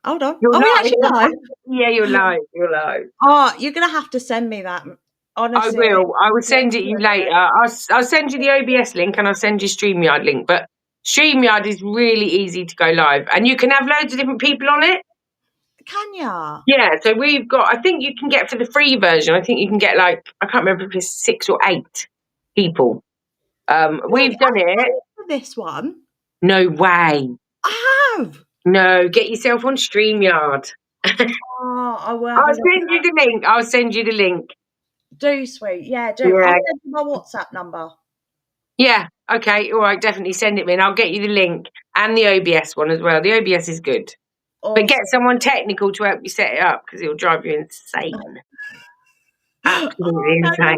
Hold on. You're Are we live. actually live? Yeah, you're live. You're live. Oh, you're going to have to send me that. Honestly. I will send it you later. I'll send you the OBS link and I'll send you StreamYard link. But StreamYard is really easy to go live. And you can have loads of different people on it. Can ya? Yeah, so we've got, I think you can get for the free version, I think you can get like, I can't remember if it's 6 or 8 people. We've done it. For this one? No way. I have. No, get yourself on StreamYard. I will. I'll send you the link. I'll send you the link. Do, sweet. Yeah, do. Yeah. I'll send you my WhatsApp number. Yeah, okay, all right, definitely send it me and I'll get you the link and the OBS one as well. The OBS is good. Awesome. But get someone technical to help you set it up because it'll drive you insane. Absolutely insane.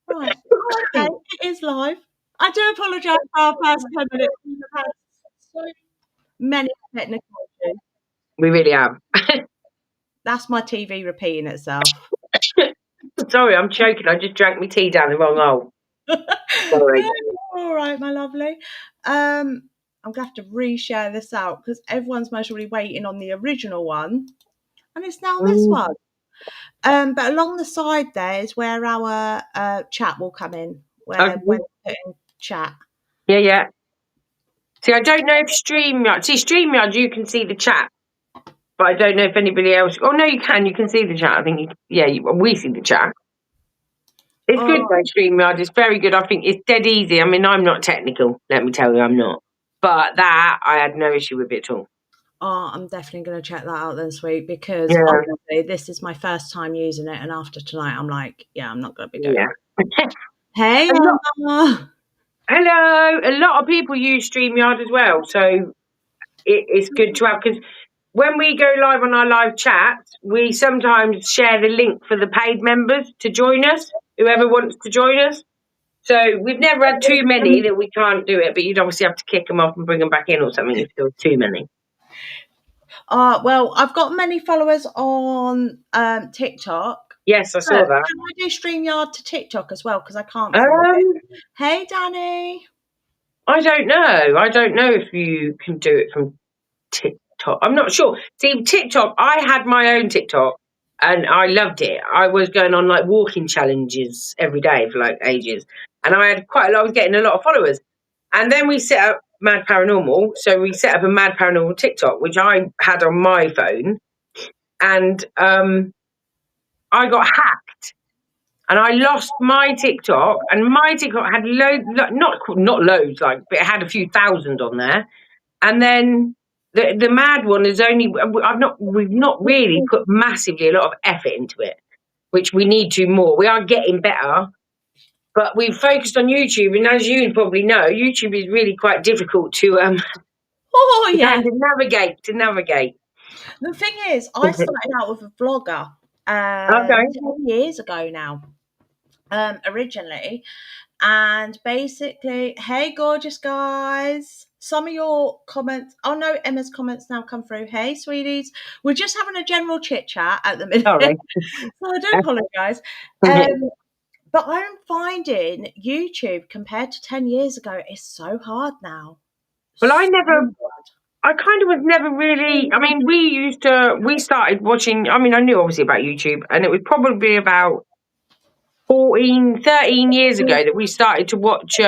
Right. Okay, it is live. I do apologise for our first 10 minutes. We've had so many technical issues. We really have. That's my TV repeating itself. Sorry, I'm choking. I just drank my tea down the wrong hole. Sorry. All right, my lovely. I'm going to have to reshare this out because everyone's most really waiting on the original one. And it's now this one. But along the side there is where our chat will come in. Where we're putting chat. Yeah. See, I don't know if StreamYard, you can see the chat. But I don't know if anybody else. Oh, no, you can. You can see the chat. I think, we see the chat. It's good, though, StreamYard. It's very good. I think it's dead easy. I mean, I'm not technical. Let me tell you, I'm not. But that, I had no issue with it at all. Oh, I'm definitely going to check that out then, sweet, because obviously this is my first time using it. And after tonight, I'm like, I'm not going to be doing it. Hey, Emma. Hello. A lot of people use StreamYard as well. So it's good to have, because when we go live on our live chats, we sometimes share the link for the paid members to join us, whoever wants to join us. So we've never had too many that we can't do it, but you'd obviously have to kick them off and bring them back in or something if there were too many. Well, I've got many followers on TikTok. Yes, I saw that. Can I do StreamYard to TikTok as well? Because I can't. Hey, Danny. I don't know if you can do it from TikTok. I'm not sure. See, TikTok, I had my own TikTok and I loved it. I was going on like walking challenges every day for like ages. And I had I was getting a lot of followers. And then we set up M.A.D Paranormal. So we set up a M.A.D Paranormal TikTok, which I had on my phone. And I got hacked. And I lost my TikTok, and my TikTok had loads, not loads, but it had a few thousand on there. And then the M.A.D one is we've not really put massively a lot of effort into it, which we need to more. We are getting better, but we've focused on YouTube, and as you probably know, YouTube is really quite difficult to navigate. The thing is, I started out with a vlogger 10 years ago now. Originally, and basically, hey gorgeous guys, some of your comments, Emma's comments now come through. Hey sweeties, we're just having a general chit chat at the minute. Sorry. So I do apologize. But I'm finding YouTube compared to 10 years ago is so hard now. Well, I kind of was never really, I mean, we started watching, I mean, I knew obviously about YouTube, and it was probably about 13 years ago that we started to watch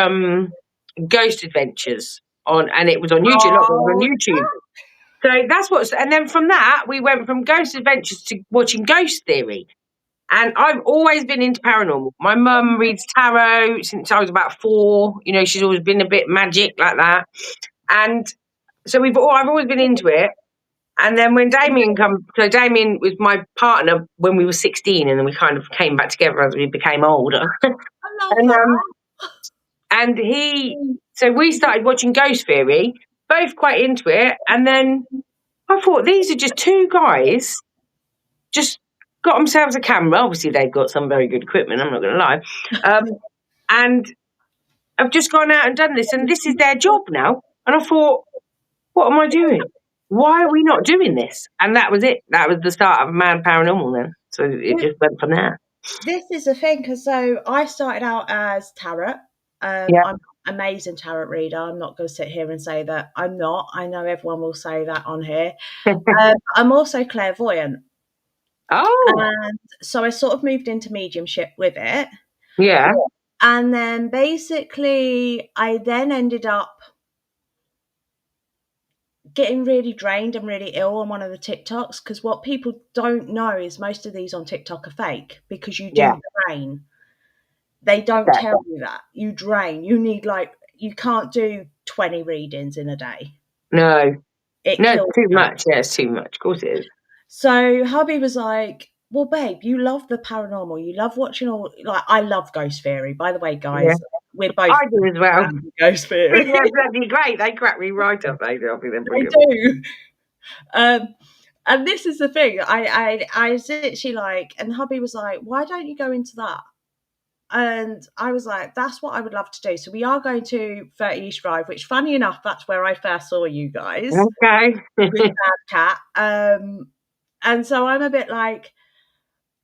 Ghost Adventures and it was on YouTube. So that's and then from that we went from Ghost Adventures to watching Ghost Theory. And I've always been into paranormal. My mum reads tarot since I was about 4. You know, she's always been a bit magic like that. And so I've always been into it. And then when Damien Damien was my partner when we were 16, and then we kind of came back together as we became older. And so we started watching Ghost Theory, both quite into it. And then I thought, these are just 2 guys, just got themselves a camera. Obviously, they've got some very good equipment, I'm not going to lie. And I've just gone out and done this, and this is their job now. And I thought, what am I doing? Why are we not doing this? And that was it. That was the start of M.A.D Paranormal then. So it just went from there. This is the thing, because so I started out as tarot. I'm amazing tarot reader. I'm not going to sit here and say that I'm not. I know everyone will say that on here. I'm also clairvoyant. Oh, And so I sort of moved into mediumship with it. yeah. And then basically, I then ended up getting really drained and really ill on one of the TikToks, because what people don't know is most of these on TikTok are fake, because you Yeah. do drain. They don't Yeah. tell you that. You drain. You need, like, you can't do 20 readings in a day. No. It No, kills too you. much. Yeah, it's too much. Of course it is. So hubby was like, well, babe, you love the paranormal. You love watching all, like, I love ghost theory. By the way, Yeah. guys, we're both I do as well. ghost I think theory. they're bloody great. They crack me right up. They do. I think they're They brilliant. do. And this is the thing. I was literally like, and hubby was like, why don't you go into that? And I was like, that's what I would love to do. So we are going to 30 East Drive, which, funny enough, that's where I first saw you guys Okay. with Bad Cat. And so I'm a bit like,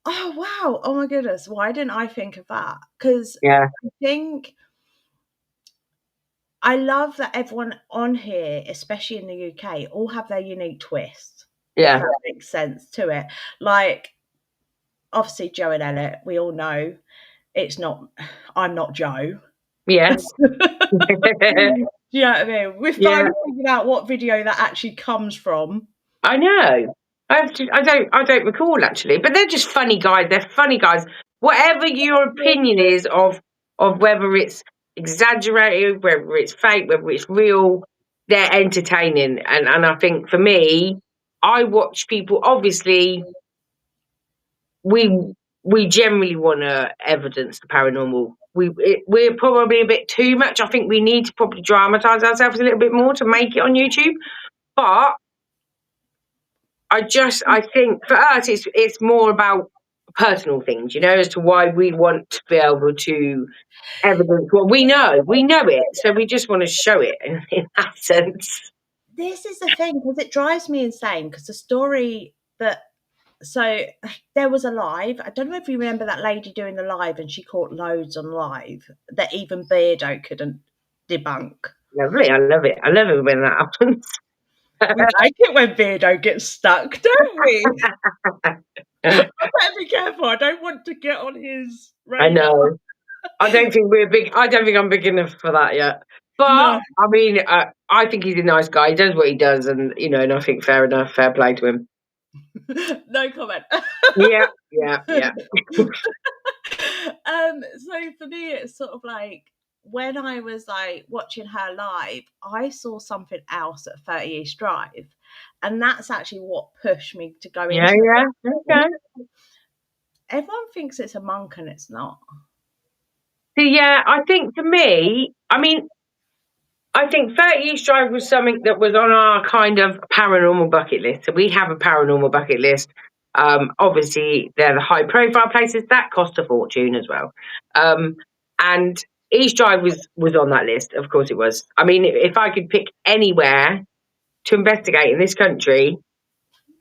oh, wow. Oh, my goodness. Why didn't I think of that? Because Yeah. I think I love that everyone on here, especially in the UK, all have their unique twist, if Yeah. that makes sense to it. Like, obviously, Joe and Elliot, we all know it's not, I'm not Joe. Yes. Do you know what I mean? We're Yeah. finally figuring out what video that actually comes from. I know. I don't recall actually, but they're just funny guys. They're funny guys. Whatever your opinion is of whether it's exaggerated, whether it's fake, whether it's real, they're entertaining. And I think for me, I watch people. Obviously, we we generally want to evidence the paranormal. We're probably a bit too much. I think we need to probably dramatize ourselves a little bit more to make it on YouTube. But I think for us, it's more about personal things, you know, as to why we want to be able to evidence what we know. We know it, so we just want to show it in that sense. This is the thing, because it drives me insane, because the story that, so there was a live, I don't know if you remember that lady doing the live, and she caught loads on live that even Beardo couldn't debunk. Lovely, I love it. I love it when that happens. We like it when Beardo gets stuck, don't we? I better be careful. I don't want to get on his I radar. know. I don't think we're big. I don't think I'm big enough for that yet. But No. I mean, I think he's a nice guy. He does what he does, and you know, and I think fair enough, fair play to him. No comment. Yeah, yeah, yeah, So for me, it's sort of like, when I was like watching her live, I saw something else at 30 East Drive, and that's actually what pushed me to go yeah, into yeah. it. Okay. Everyone thinks it's a monk, and it's not. So yeah, I think for me, I mean, I think 30 East Drive was something that was on our kind of paranormal bucket list. So we have a paranormal bucket list. Obviously, they're the high profile places that cost a fortune as well. And East Drive was on that list. Of course, it was. I mean, if I could pick anywhere to investigate in this country,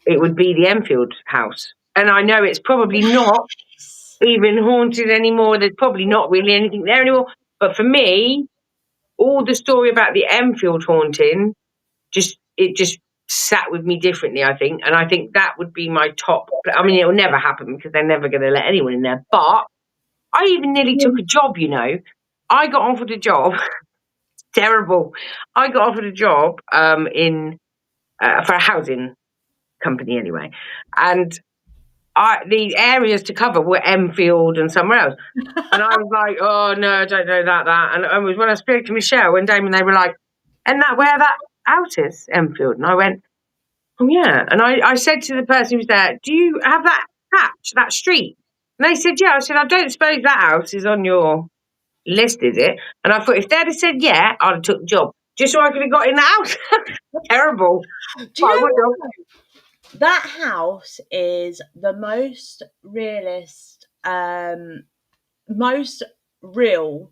it would be the Enfield house. And I know it's probably not even haunted anymore. There's probably not really anything there anymore. But for me, all the story about the Enfield haunting just sat with me differently, I think. And I think that would be my top. I mean, it'll never happen because they're never going to let anyone in there. But I even nearly took a job, you know. I got offered a job. Terrible. I got offered a job in for a housing company anyway. And the areas to cover were Enfield and somewhere else. And I was like, oh, no, I don't know that. And it was when I spoke to Michelle and Damon, they were like, and that where that house is, Enfield? And I went, oh, yeah. And I said to the person who was there, do you have that patch, that street? And they said, yeah. I said, I don't suppose that house is on your list, is it? And I thought, if they'd have said yeah, I'd have took the job. Just so I could have got in the house. Terrible. Do you know what? That house is the most realist, most real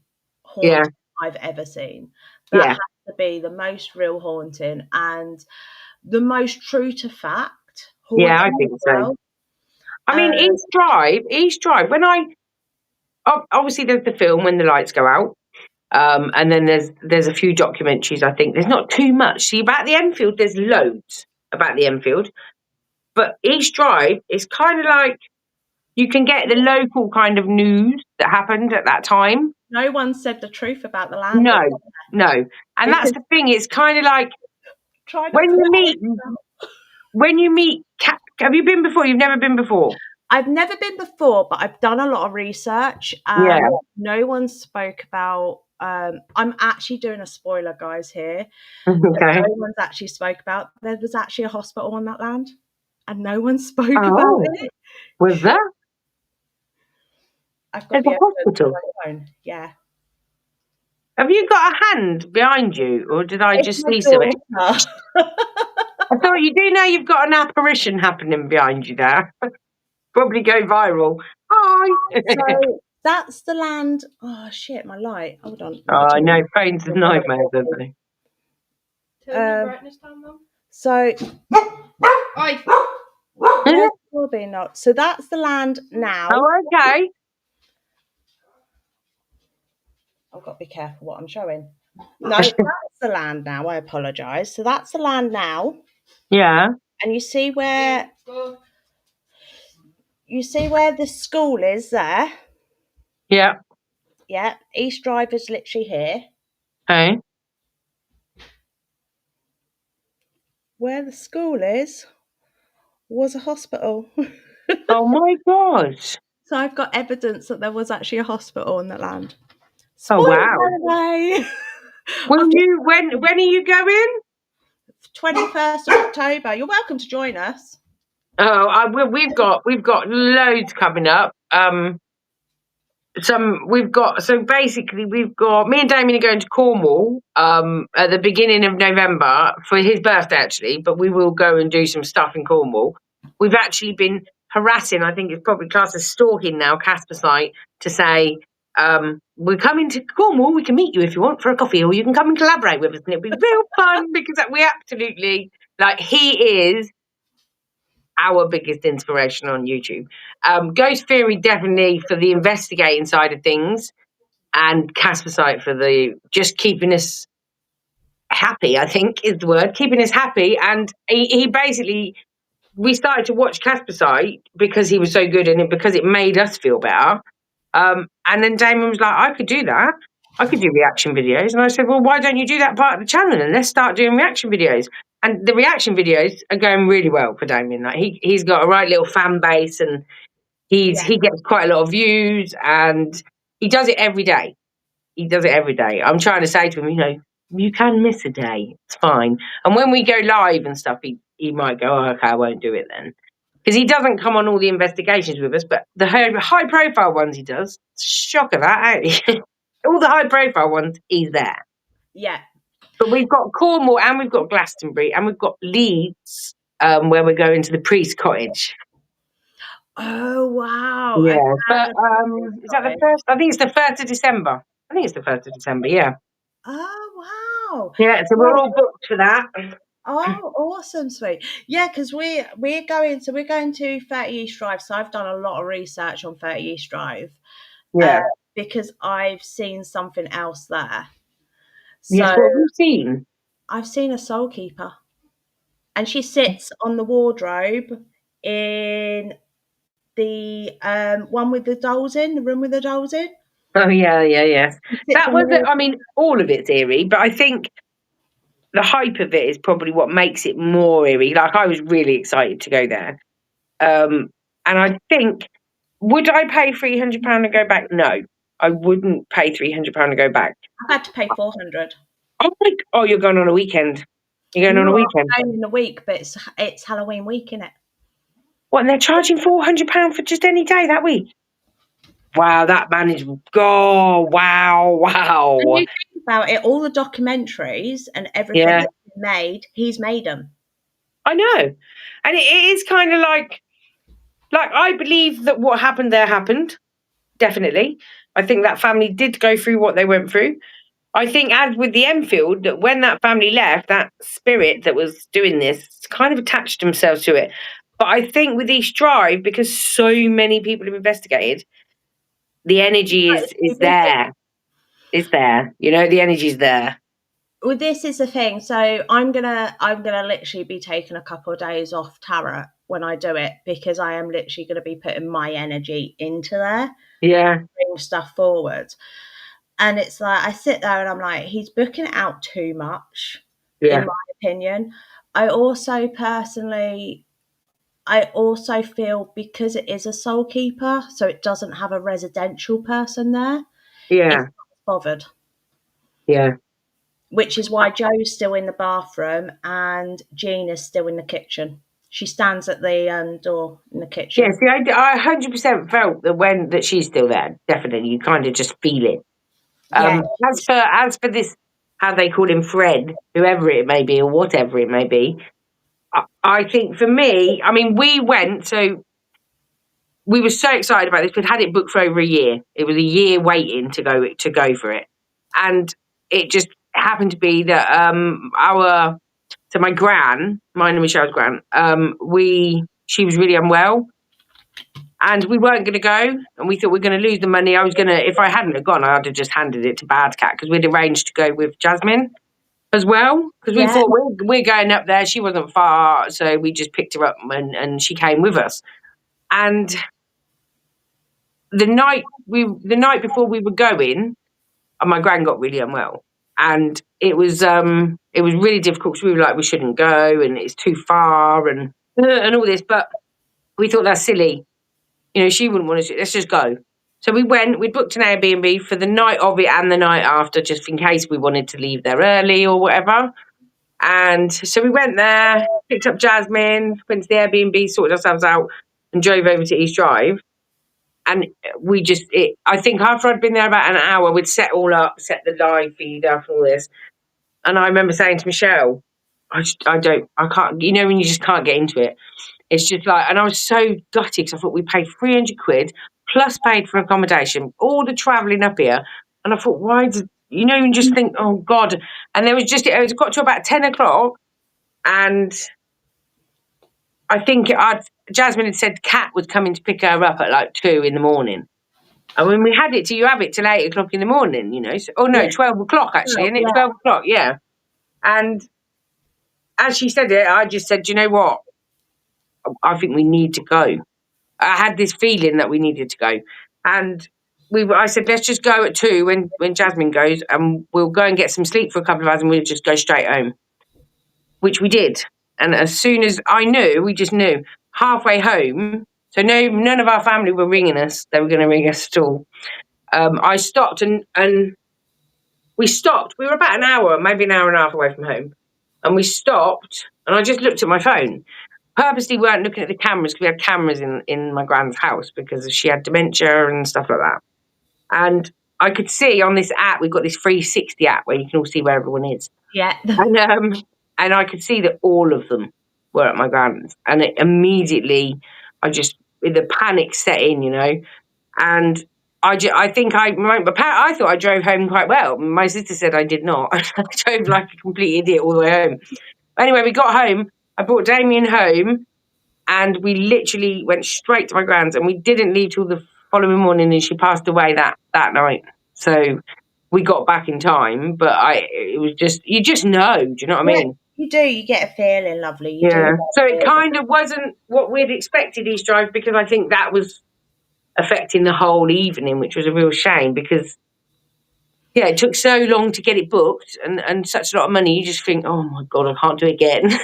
Yeah. haunting I've ever seen. That Yeah. has to be the most real haunting and the most true to fact haunting Yeah, I think as so. well. I mean, East Drive, when obviously there's the film when the lights go out. And then there's a few documentaries. I think there's not too much. See, about the Enfield, there's loads about the Enfield, but East Drive is kind of like you can get the local kind of news that happened at that time. No one said the truth about the land. No, and that's the thing. It's kind of like when you meet. Have you been before? You've never been before. I've never been before, but I've done a lot of research. No one spoke about. I'm actually doing a spoiler, guys. Here, okay. No one's actually spoke about. There was actually a hospital on that land, and no one spoke about it. Was that? I've got the hospital. On my phone. Yeah. Have you got a hand behind you, or did I just see something? I thought you do know you've got an apparition happening behind you there. Probably go viral. Hi. So that's the land. Oh shit, my light. Hold on. I know phones are nightmares, aren't they? Turn the brightness down, Mum. So probably not. So that's the land now. Oh, okay. I've got to be careful what I'm showing. No, that's the land now. I apologise. So that's the land now. Yeah. And you see where the school is there? Yeah. Yeah. East Drive is literally here. Okay. Where the school is was a hospital. Oh my gosh. So I've got evidence that there was actually a hospital on that land. Oh wow. When are you going? 21st of October. You're welcome to join us. Oh, we've got loads coming up. We've got me and Damien are going to Cornwall at the beginning of November for his birthday actually, but we will go and do some stuff in Cornwall. We've actually been harassing, I think it's probably classed as stalking now, Casper site, to say we're coming to Cornwall, we can meet you if you want for a coffee, or you can come and collaborate with us, and it'll be real fun because we absolutely, like, he is our biggest inspiration on YouTube. Ghost Theory definitely for the investigating side of things, and Casper Site for the just keeping us happy, I think is the word, keeping us happy. And he basically, we started to watch Casper Site because he was so good and because it made us feel better. And then Damon was like, I could do that. I could do reaction videos. And I said, well, why don't you do that part of the channel and let's start doing reaction videos? And the reaction videos are going really well for Damien. Like he's got a right little fan base and he gets quite a lot of views and he does it every day. I'm trying to say to him, you can miss a day. It's fine. And when we go live and stuff, he might go, oh, okay, I won't do it then. Because he doesn't come on all the investigations with us, but the high profile ones he does. Shock of that, ain't he? All the high profile ones, he's there. Yeah. But we've got Cornwall and we've got Glastonbury and we've got Leeds, where we're going to the priest cottage. Oh wow! Yeah, but is that the first? I think it's the 1st of December. Yeah. Oh wow! Yeah, so we're all booked for that. Oh, awesome, sweet. Yeah, because we're going to 30 East Drive. So I've done a lot of research on 30 East Drive. Yeah. Because I've seen something else there. So yes, what have you seen? I've seen a soul keeper. And she sits on the wardrobe in the one with the dolls in, the room with the dolls in. Oh yes. That was it. I mean, all of it's eerie, but I think the hype of it is probably what makes it more eerie. Like, I was really excited to go there. And I think, would I pay £300 to go back? No, I wouldn't pay £300 to go back. I had to pay $400. Oh, you're going on a weekend. You're going on a weekend. I'm going in a week, but it's Halloween week, isn't it? What, and they're charging £400 for just any day that week? Wow, that man is. Oh, wow. And you think about it, all the documentaries and everything that's been made, he's made them. I know, and it is kind of like I believe that what happened there happened. Definitely, I think that family did go through what they went through. I think, as with the Enfield, that when that family left, that spirit that was doing this kind of attached themselves to it. But I think with East Drive, because so many people have investigated, the energy is there. it's there. You know, the energy's there. Well, this is the thing. So I'm gonna literally be taking a couple of days off tarot when I do it, because I am literally gonna be putting my energy into there, Yeah, bring stuff forward. And it's like I sit there and I'm like, he's booking it out too much, in yeah, my opinion. I also personally, I also feel, because it is a soul keeper, so it doesn't have a residential person there, it's yeah, not bothered. yeah. Which is why Joe's still in the bathroom and Gina's still in the kitchen. She stands at the door in the Yeah, kitchen. see, I 100% felt that she's still there. Definitely, you kind of just feel it. Yeah, As for this, how they call him Fred, whoever it may be or whatever it may be, I think for me, I mean, we went, so we were so excited about this. We'd had it booked for over a year. It was a year waiting to go for it, and it just happened to be that my gran, mine and Michelle's gran, she was really unwell, and we weren't going to go, and we thought we are going to lose the money. If I hadn't have gone, I'd have just handed it to Bad Cat, because we'd arranged to go with Jasmine as well, because we yeah, thought we're going up there. She wasn't far, so we just picked her up, and she came with us. And the night before we were going, my gran got really unwell, and it was really difficult, because we were like, we shouldn't go, and it's too far, and all this, but we thought that's silly. You know, she wouldn't want to. Let's just go. So we went. We booked an Airbnb for the night of it and the night after, just in case we wanted to leave there early or whatever. And so we went there, picked up Jasmine, went to the Airbnb, sorted ourselves out, and drove over to East Drive. And I think after I'd been there about an hour, we'd set all up, set the live feed up and all this. And I remember saying to Michelle, I can't, you know, when you just can't get into it. It's just like, and I was so gutted, because I thought we paid 300 quid plus paid for accommodation, all the travelling up here. And I thought, why did, you know, you just think, oh God. And it got to about 10 o'clock. And I think Jasmine had said Kat was coming to pick her up at like 2 in the morning. And when we had it you have it till 8 o'clock in the morning, you know. So, oh no, yeah, 12 o'clock actually, well, isn't it? yeah, 12 o'clock, yeah. And as she said it, I just said, do you know what? I think we need to go. I had this feeling that we needed to go. And I said, let's just go at 2 when Jasmine goes, and we'll go and get some sleep for a couple of hours, and we'll just go straight home, which we did. And as soon as we just knew, halfway home, so no, none of our family were ringing us. They were going to ring us at all. I stopped, and we stopped. We were about an hour, maybe an hour and a half away from home. And we stopped, and I just looked at my phone. Purposely weren't looking at the cameras, because we had cameras in my grand's house, because she had dementia and stuff like that. And I could see on this app, we've got this 360 app where you can all see where everyone is. yeah. And I could see that all of them were at my grand's. And immediately, the panic set in, you know. And I thought I drove home quite well. My sister said I did not. I drove like a complete idiot all the way home. Anyway, we got home. I brought Damien home, and we literally went straight to my grand's, and we didn't leave till the following morning, and she passed away that night. So we got back in time, but it was just, you just know, do you know what I Yeah, mean? you do. You get a feeling, lovely. You do. Yeah. So it kind of wasn't what we'd expected East Drive, because I think that was affecting the whole evening, which was a real shame, because yeah, it took so long to get it booked, and such a lot of money. You just think, oh my God, I can't do it again.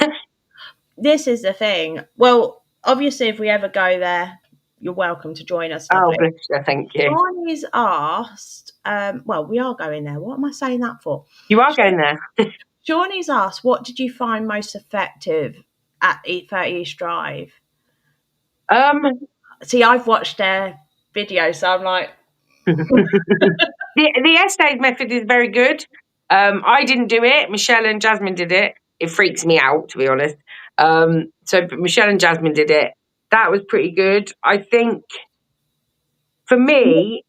This is the thing. Well, obviously, if we ever go there, you're welcome to join us, Oh, lovely. bless you, thank you. Shawnee's asked, well, we are going there. What am I saying that for? You are going there. Shawnee's asked, what did you find most effective at 30 East Drive? Um, See, I've watched their video, so I'm like, the estate method is very good. I didn't do it. Michelle and Jasmine did it. It freaks me out, to be honest. So Michelle and Jasmine did it. That was pretty good. I think for me,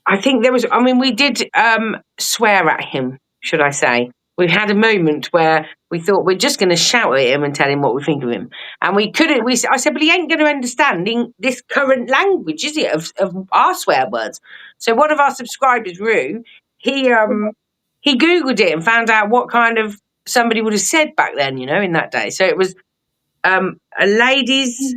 we did swear at him, should I say. We had a moment where we thought we're just going to shout at him and tell him what we think of him, and we couldn't. I said, "But he ain't going to understand this current language, is it, of our swear words?" So one of our subscribers, Rue, he googled it and found out what kind of somebody would have said back then, in that day. So it was a lady's.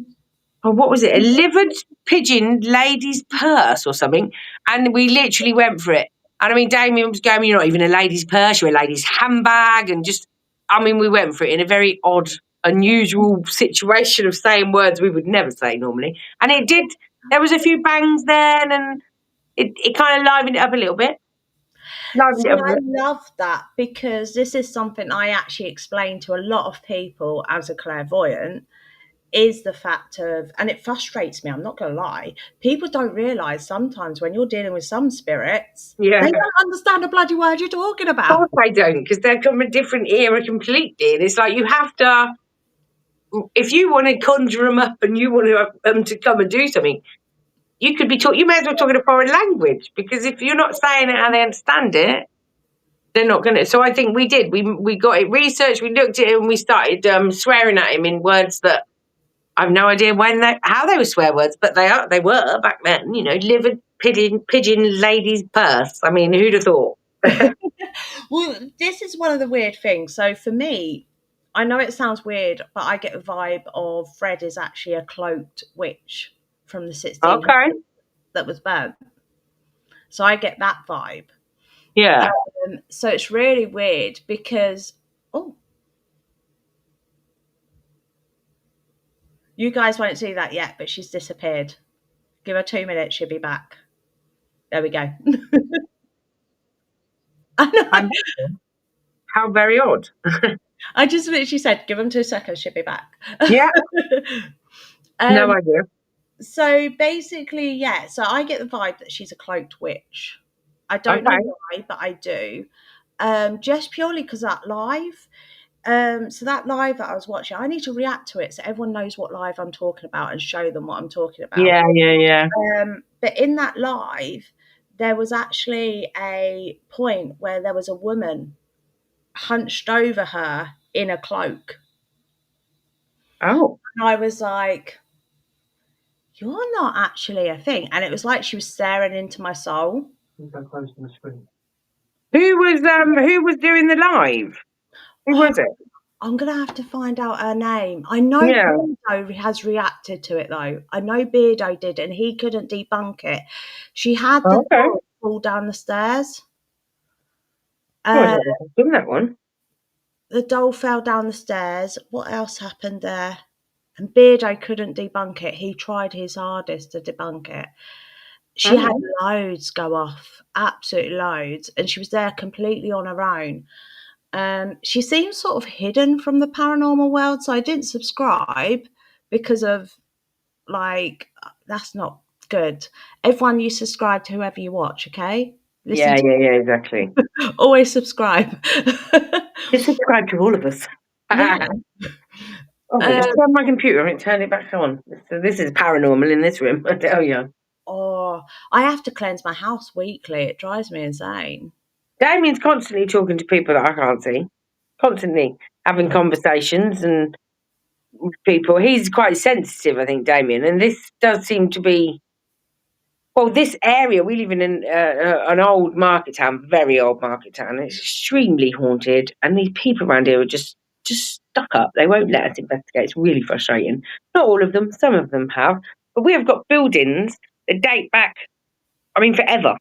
Oh, what was it? A livered pigeon lady's purse or something. And we literally went for it. And I mean, Damien was going, "You're not even a lady's purse, you're a lady's handbag." And we went for it in a very odd, unusual situation of saying words we would never say normally. And it did, there was a few bangs then, and it kind of livened it up a little bit. See, I love that, because this is something I actually explain to a lot of people as a clairvoyant, is the fact of, and it frustrates me, I'm not going to lie, people don't realise sometimes when you're dealing with some spirits, they don't understand the bloody word you're talking about. Of course I don't, because they're from a different era completely. And it's like you have to, if you want to conjure them up and you want them to come and do something, you could be you may as well talk in a foreign language, because if you're not saying it and they understand it, they're not going to. So I think we did. We got it researched, we looked at it, and we started swearing at him in words that I've no idea how they were swear words, but they were back then. Livered pigeon lady's purse. I mean, who'd have thought? Well, this is one of the weird things. So for me, I know it sounds weird, but I get a vibe of Fred is actually a cloaked witch from the 1600s that was burnt. So I get that vibe. Yeah. So it's really weird because, you guys won't see that yet, but she's disappeared. Give her 2 minutes, she'll be back. There we go. How very odd. I just literally said, give them 2 seconds, she'll be back. Yeah. No idea. So basically, yeah. So I get the vibe that she's a cloaked witch. I don't know why, but I do. Just purely because that live. So that live that I was watching, I need to react to it so everyone knows what live I'm talking about and show them what I'm talking about. Yeah. But in that live, there was actually a point where there was a woman hunched over her in a cloak. Oh. And I was like, you're not actually a thing. And it was like she was staring into my soul. Who was doing the live? Who was it? I'm going to have to find out her name. I know Beardo has reacted to it, though. I know Beardo did, and he couldn't debunk it. She had the doll fall down the stairs. I've done that one. The doll fell down the stairs. What else happened there? And Beardo couldn't debunk it. He tried his hardest to debunk it. She had loads go off, absolute loads, and she was there completely on her own. She seems sort of hidden from the paranormal world, so I didn't subscribe because of, like, that's not good. Everyone, you subscribe to whoever you watch, okay? Yeah, exactly. Always subscribe. Just subscribe to all of us. Yeah. Just turn my computer and turn it back on. So this is paranormal in this room, I tell you. Oh, I have to cleanse my house weekly. It drives me insane. Damien's constantly talking to people that I can't see. Constantly having conversations and with people. He's quite sensitive, I think, Damien. And this does seem to be... Well, this area, we live in an old market town, very old market town. It's extremely haunted. And these people around here are just stuck up. They won't let us investigate. It's really frustrating. Not all of them. Some of them have. But we have got buildings that date back, forever.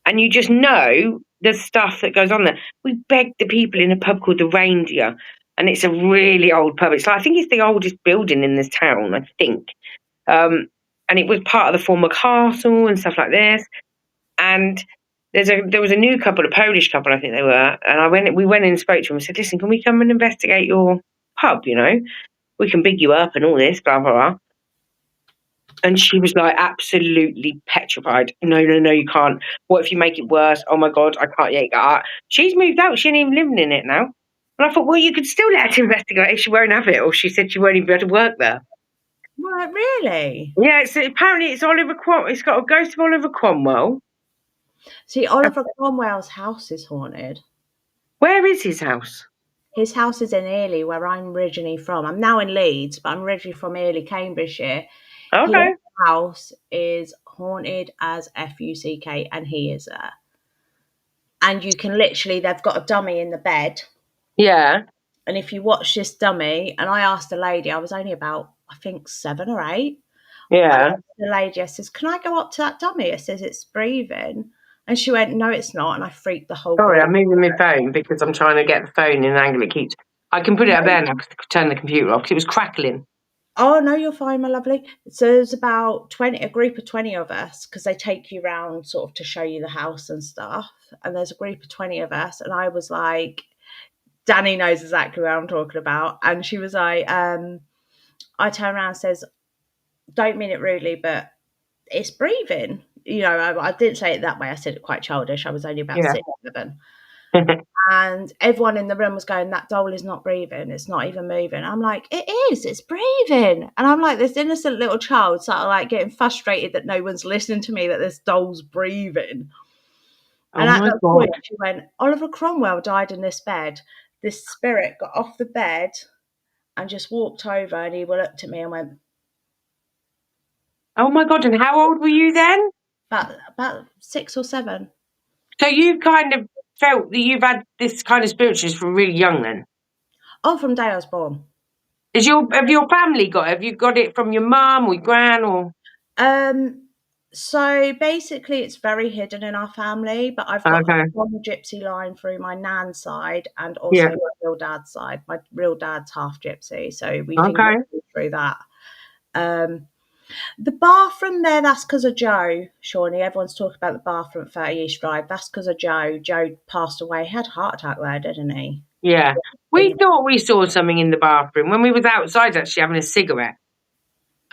And you just know the stuff that goes on there. We begged the people in a pub called the Reindeer, and it's a really old pub. I think it's the oldest building in this town, I think. And it was part of the former castle and stuff like this. And there was a new couple, a Polish couple, I think they were. And we went in and spoke to them and said, "Listen, can we come and investigate your pub? We can big you up and all this, blah, blah, blah." And she was like absolutely petrified. No, you can't. What if you make it worse? Oh my God, I can't get out. She's moved out. She ain't even living in it now. And I thought, well, you could still let us investigate if she won't have it. Or she said she won't even be able to work there. Right, really? Yeah, apparently it's Oliver Cromwell. It's got a ghost of Oliver Cromwell. See, Oliver Cromwell's house is haunted. Where is his house? His house is in Eerie, where I'm originally from. I'm now in Leeds, but I'm originally from Eerie, Cambridgeshire. His Okay. house is haunted as fuck, and he is there. And you can literally, they've got a dummy in the bed. Yeah. And if you watch this dummy, and I asked the lady, I was only about, I think, 7 or 8. Yeah. The lady, I says, "Can I go up to that dummy?" I says, "It's breathing." And she went, "No, it's not." And I freaked the whole Sorry, group. I'm moving my phone because I'm trying to get the phone in an angle it keeps. I can put it up there now because I turn the computer off because it was crackling. Oh, no, you're fine, my lovely. So there's about 20, a group of 20 of us, because they take you round sort of to show you the house and stuff. And there's a group of 20 of us. And I was like, Danny knows exactly what I'm talking about. And she was like, I turned around and says, "Don't mean it rudely, but it's breathing." You know, I didn't say it that way. I said it quite childish. I was only about Yeah. 6, 7. And everyone in the room was going, "That doll is not breathing. It's not even moving." I'm like, "It is. It's breathing." And I'm like, this innocent little child sort of like getting frustrated that no one's listening to me, that this doll's breathing. Oh And at my that God. point, she went, "Oliver Cromwell died in this bed." This spirit got off the bed and just walked over, and he looked at me and went, Oh my God. And how old were you then? about 6 or 7. So you kind of felt that you've had this kind of spiritualist from really young then? Oh, from the day I was born. Have your family got it? Have you got it from your mum or your gran or? Um, so basically, it's very hidden in our family, but I've got a Okay. strong gypsy line through my nan's side and also Yeah. my real dad's side. My real dad's half gypsy, so we think Okay. through that. Um, the bathroom there, that's because of Joe, Shawnee. Everyone's talking about the bathroom at 30 East Drive. That's because of Joe. Joe passed away. He had a heart attack there, didn't he? Yeah. We thought we saw something in the bathroom when we was outside actually having a cigarette.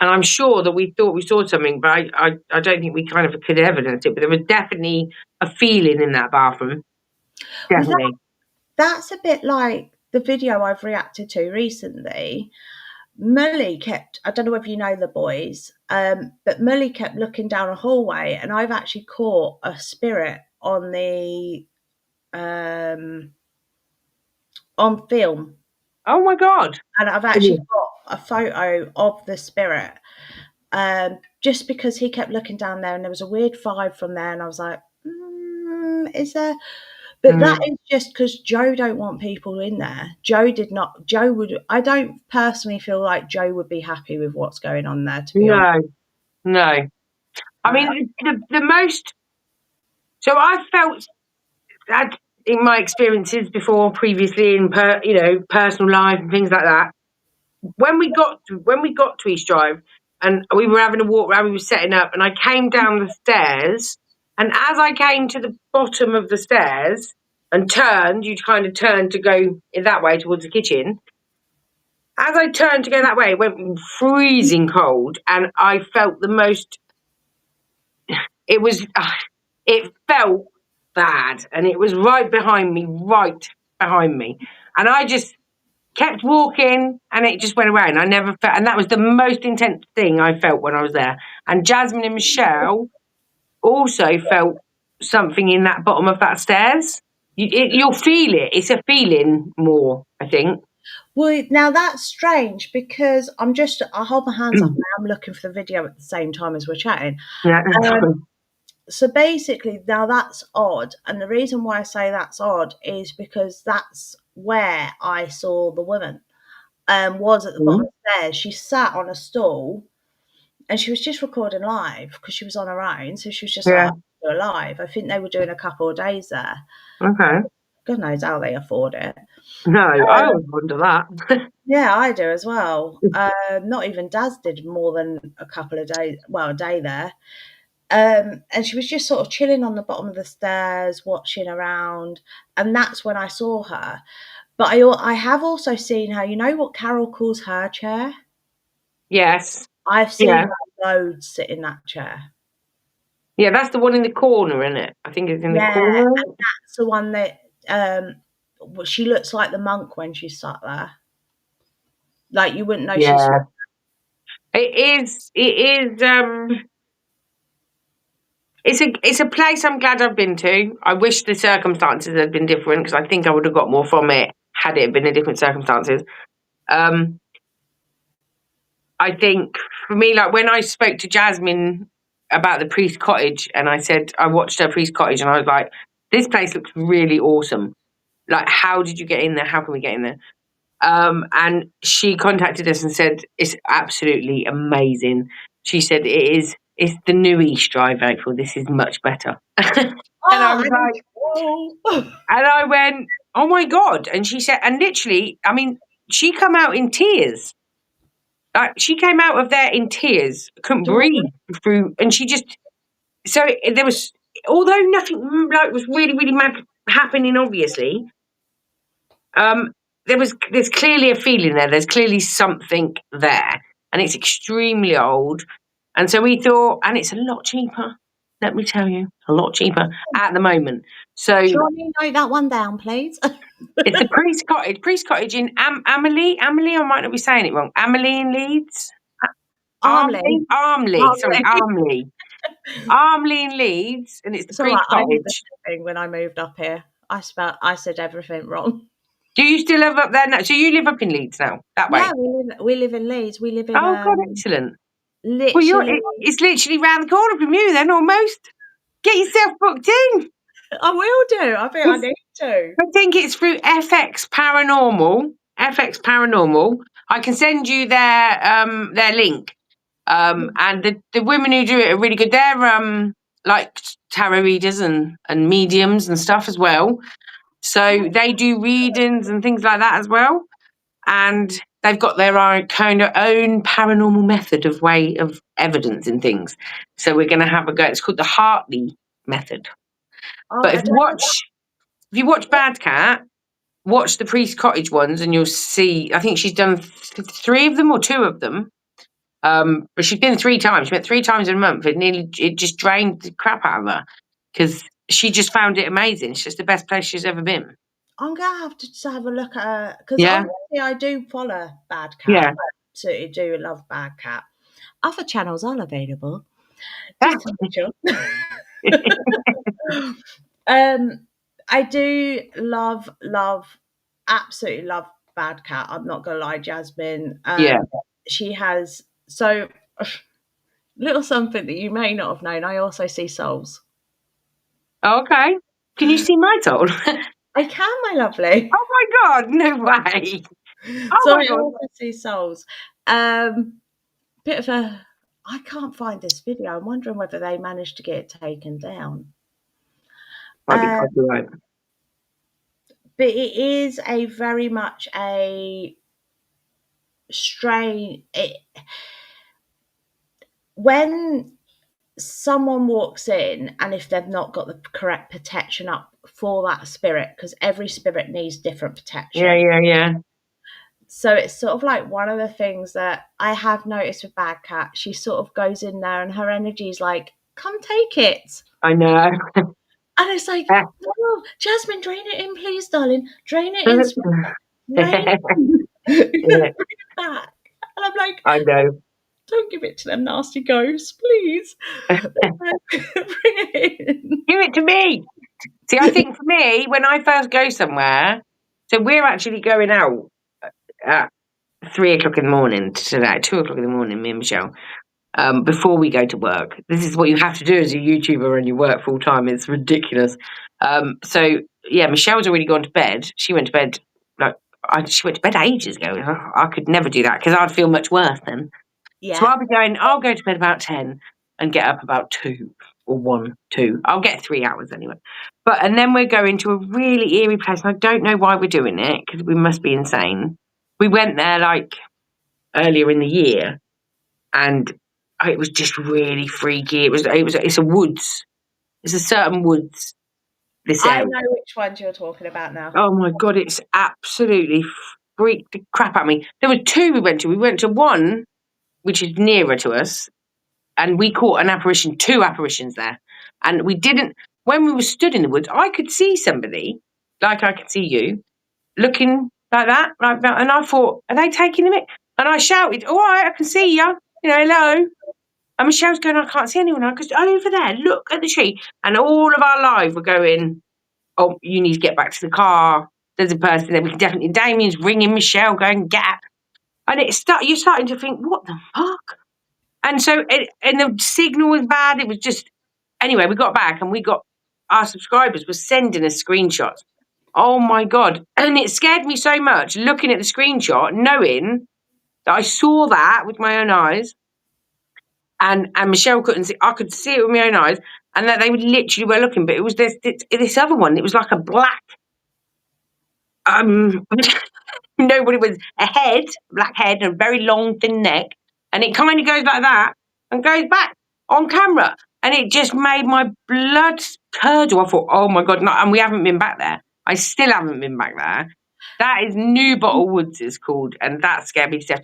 And I'm sure that we thought we saw something, but I don't think we kind of could evidence it. But there was definitely a feeling in that bathroom. Well, Definitely. that's a bit like the video I've reacted to recently. Mully kept, I don't know if you know the boys, but Mully kept looking down a hallway, and I've actually caught a spirit um, on film, Oh my God. and I've Yeah. actually got a photo of the spirit. Just because he kept looking down there, and there was a weird vibe from there, and I was like, "Is there?" But that Mm. is just because Joe don't want people in there. Joe did not. Joe would. I don't personally feel like Joe would be happy with what's going on there. To be honest. No, no. I Uh, mean, the most. So I felt that in my experiences before, previously in personal life and things like that. When we got to East Drive and we were having a walk around, we were setting up, and I came down the stairs, and as I came to the bottom of the stairs and turned, you kind of turned to go in that way towards the kitchen. As I turned to go that way, it went freezing cold, and I felt the most. It was. It felt bad, and it was right behind me, and I just kept walking, and it just went away, and I never felt, and that was the most intense thing I felt when I was there. And Jasmine and Michelle also felt something in that bottom of that stairs. You'll feel it. It's a feeling more, I think. well, now that's strange because I hold my hands up and I'm looking for the video at the same time as we're chatting. Yeah, that's Um, fine. so basically, now that's odd. And the reason why I say that's odd is because that's where I saw the woman, was at the bottom of Mhm. the stairs. She sat on a stool and she was just recording live because she was on her own. So she was just like, Yeah. "I'm gonna do it live." I think they were doing a couple of days there. Okay. God knows how they afford it. No, I Um, always wonder that. Yeah, I do as well. Not even Daz did more than a couple of days, well, a day there. And she was just sort of chilling on the bottom of the stairs, watching around, and that's when I saw her. But I have also seen her. You know what Carol calls her chair? Yes. I've seen Yeah. her loads sit in that chair. Yeah, that's the one in the corner, isn't it? I think it's in the Yeah, corner. and that's the one that she looks like the monk when she's sat there. Like you wouldn't know she's. Yeah. It is. It's a place I'm glad I've been to. I wish the circumstances had been different because I think I would have got more from it had it been in different circumstances. I think for me, like when I spoke to Jasmine about the Priest Cottage, and I said I watched her Priest Cottage, and I was like, "This place looks really awesome. Like, how did you get in there? How can we get in there?" And she contacted us and said it's absolutely amazing. She said it's the new East Drive, April. This is much better. And I was like, and I went, oh my God. And she said, and literally, I mean, she come out in tears. Like she came out of there in tears, couldn't breathe through, and she just, so there was, although nothing like was really, really mad happening, obviously, there's clearly a feeling there. There's clearly something there, and it's extremely old. And so we thought, and it's a lot cheaper. Let me tell you, a lot cheaper at the moment. So Johnny, note that one down, please. it's the Priest Cottage in Amerley. Amerley, I might not be saying it wrong. Amerley in Leeds. Armley. Sorry, Armley. Armley in Leeds, and it's the Priest I did the Cottage. same thing when I moved up here. I said everything wrong. Do you still live up there now? So you live up in Leeds now, that way? Yeah, we live in Leeds. We live in. Oh God, excellent. Literally, it's literally round the corner from you then, almost. Get yourself booked in. I will do. I think I need to. I think it's through FX Paranormal. FX Paranormal. I can send you their link. And the women who do it are really good. They're like tarot readers and mediums and stuff as well. So they do readings and things like that as well. And they've got their own kind of own paranormal method of way of evidencing things. So we're going to have a go. It's called the Hartley method. But if you watch Bad Cat, watch the Priest Cottage ones, and you'll see. I think she's done 3 of them or 2 of them. But she's been 3 times. She went 3 times in a month. It just drained the crap out of her because she just found it amazing. It's just the best place she's ever been. I'm gonna have to have a look at her because obviously I do follow Bad Cat. Yeah, I absolutely do love Bad Cat. Other channels are available. I do love, absolutely love Bad Cat. I'm not gonna lie, Jasmine. She has little something that you may not have known. I also see souls. Okay. Can you see my soul? I can, my lovely. Oh my God, no way. So I also see souls. Bit of a, I can't find this video. I'm wondering whether they managed to get it taken down. Might be copyright. But it is a very much a strange. When someone walks in, and if they've not got the correct protection up for that spirit, because every spirit needs different protection. Yeah. So it's sort of like one of the things that I have noticed with Bad Cat. She sort of goes in there, and her energy is like, "Come take it." I know. And it's like, oh, Jasmine, drain it in, please, darling. Drain it in. Drain it back. And I'm like, I know. Don't give it to them nasty ghosts, please. Bring it in. Give it to me. See, I think for me, when I first go somewhere, so we're actually going out at 3 o'clock in the morning today, 2 o'clock in the morning, me and Michelle. Before we go to work. This is what you have to do as a YouTuber and you work full time. It's ridiculous. So yeah, Michelle's already gone to bed. She went to bed she went to bed ages ago. I could never do that because I'd feel much worse then. Yeah. So I'll go to bed about 10 and get up about 2 or 1, 2. I'll get 3 hours anyway. And then we're going to a really eerie place. And I don't know why we're doing it because we must be insane. We went there like earlier in the year and it was just really freaky. It's a woods. It's a certain woods. This area. I know which ones you're talking about now. Oh my God, it's absolutely freaked the crap out of me. There were 2 we went to. We went to one, which is nearer to us, and we caught an apparition, 2 apparitions there. And we didn't, when we were stood in the woods, I could see somebody, like I could see you, looking like that. And I thought, are they taking the mic? And I shouted, all right, I can see you. Hello. And Michelle's going, I can't see anyone. I goes, over there, look at the tree. And all of our live were going, oh, you need to get back to the car. There's a person there. We can definitely, Damien's ringing Michelle, going, get out. And you're starting to think, what the fuck? And so, and the signal was bad. It was just, anyway, we got back and our subscribers were sending us screenshots. Oh my God. And it scared me so much looking at the screenshot, knowing that I saw that with my own eyes. And Michelle couldn't see, I could see it with my own eyes, and that they literally were looking, but it was this other one. It was like a black, nobody was a head, black head, and a very long, thin neck, and it kind of goes like that and goes back on camera, and it just made my blood curdle. I thought, oh my God, no, and we haven't been back there. I still haven't been back there. That is New Bottle Woods, it's called, and that scared me to death.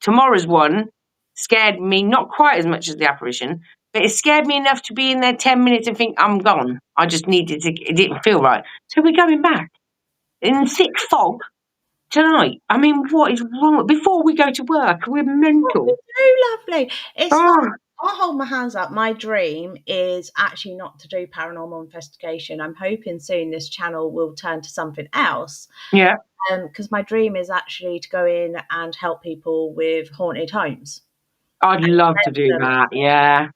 Tomorrow's one scared me not quite as much as the apparition, but it scared me enough to be in there 10 minutes and think, I'm gone. I just needed to, it didn't feel right. So we're going back in thick fog tonight. I mean, what is wrong? Before we go to work, we're mental. What we do, lovely. It's like, I'll hold my hands up. My dream is actually not to do paranormal investigation. I'm hoping soon this channel will turn to something else. Yeah. Because my dream is actually to go in and help people with haunted homes. I'd love to do that, yeah.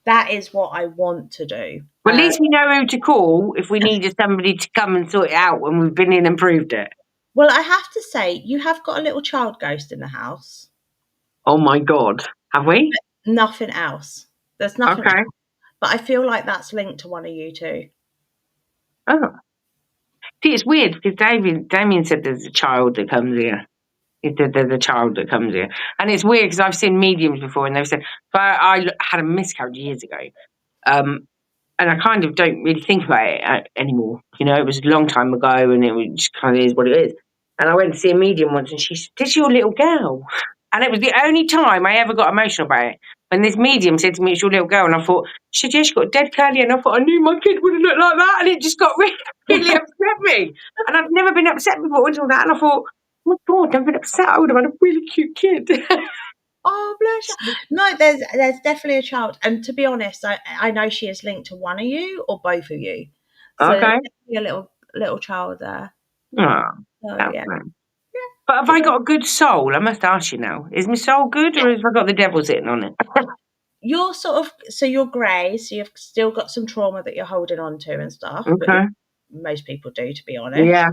That is what I want to do. Well, at least we know who to call if we needed somebody to come and sort it out when we've been in and proved it. Well, I have to say, you have got a little child ghost in the house. Oh my God. Have we? But nothing else. There's nothing else. But I feel like that's linked to one of you two. Oh. See, it's weird because Damien said there's a child that comes here. He said there's a child that comes here. And it's weird because I've seen mediums before and they've said, but I had a miscarriage years ago. And I kind of don't really think about it anymore. You know, it was a long time ago and it just kind of is what it is. And I went to see a medium once and she said, this is your little girl. And it was the only time I ever got emotional about it. When this medium said to me, it's your little girl. And I thought, she said, yeah, she got dead curly. And I thought, I knew my kid wouldn't look like that. And it just got really, really upset me. And I've never been upset before until that. And I thought, oh my God, I've been upset. I would have had a really cute kid. Oh, bless you. No, there's definitely a child. And to be honest, I know she is linked to one of you or both of you. So okay. There's a little child there. Oh, so, yeah. But have I got a good soul? I must ask you now. Is my soul good or have I got the devil sitting on it? You're you're grey, so you've still got some trauma that you're holding on to and stuff. Okay. Most people do, to be honest. Yeah.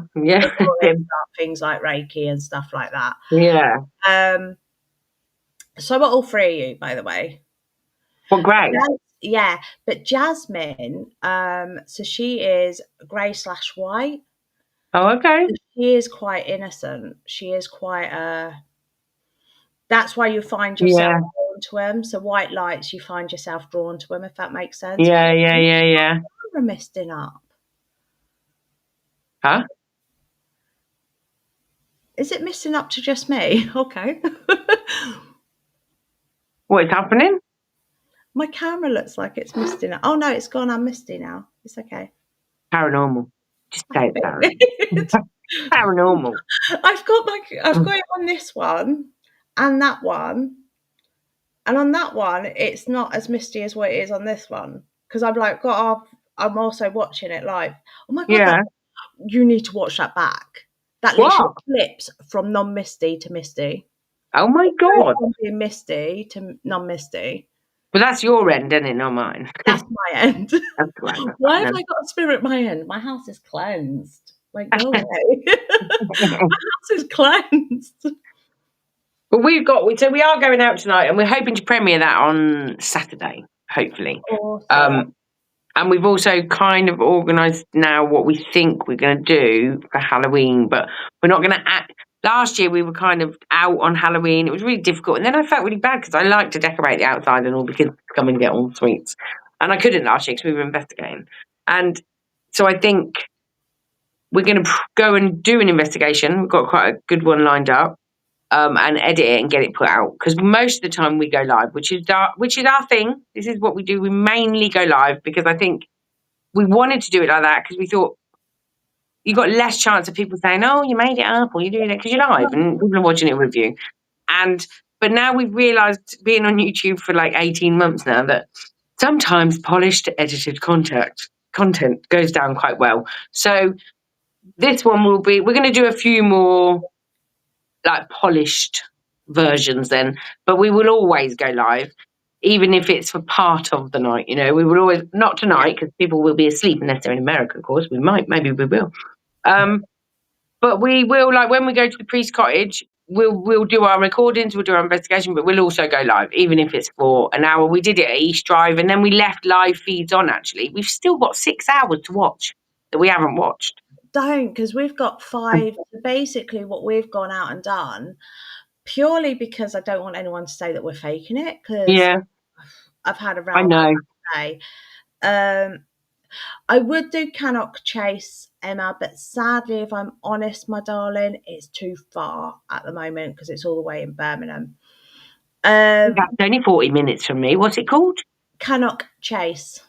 Things like Reiki and stuff like that. Yeah. So are all three of you, by the way. Well, great. Yeah, but Jasmine, so she is grey/white. Oh, okay. She is quite innocent. She is quite that's why you find yourself drawn to him. So white lights, you find yourself drawn to him, if that makes sense. Yeah. We're misting up. Huh? Is it missing up to just me? Okay. What is happening? My camera looks like it's misty now. Oh no, it's gone. I'm misty now. It's okay. Paranormal. Just say it, paranormal. I've got it on this one and that one. And on that one, it's not as misty as what it is on this one. Because I'm like, I'm also watching it live. Oh my God, yeah. You need to watch that back. That literally flips from non-misty to misty. Oh my God. From being misty to non-misty. Well, that's your end, isn't it? Not mine. That's my end. That's right. Why have I got a spirit at my end? My house is cleansed. Like, go away. My house is cleansed. Well, we are going out tonight and we're hoping to premiere that on Saturday, hopefully. Awesome. And we've also kind of organised now what we think we're going to do for Halloween, but we're not going to act. Last year we were kind of out on Halloween. It was really difficult. And then I felt really bad because I like to decorate the outside and all the kids come and get all the sweets. And I couldn't last year because we were investigating. And so I think we're going to go and do an investigation. We've got quite a good one lined up. And edit it and get it put out, because most of the time we go live, which is our thing. This is what we do. We mainly go live because I think we wanted to do it like that because we thought you got less chance of people saying, "Oh, you made it up," or "You doing it," because you're live and people are watching it with you. And But now we've realised, being on YouTube for like 18 months now, that sometimes polished, edited content goes down quite well. So this one we're going to do a few more like polished versions then, but we will always go live, even if it's for part of the night. We will always, not tonight because people will be asleep unless they're in America, of course. Maybe we will. But we will, like when we go to the priest cottage, we'll do our recordings, we'll do our investigation, but we'll also go live, even if it's for an hour. We did it at East Drive, and then we left live feeds on, actually. We've still got 6 hours to watch that we haven't watched. Don't, because we've got 5. Basically, what we've gone out and done, purely because I don't want anyone to say that we're faking it, because I've had a round day. I would do Cannock Chase, Emma, but sadly, if I'm honest, my darling, it's too far at the moment because it's all the way in Birmingham. That's only 40 minutes from me. What's it called? Cannock Chase.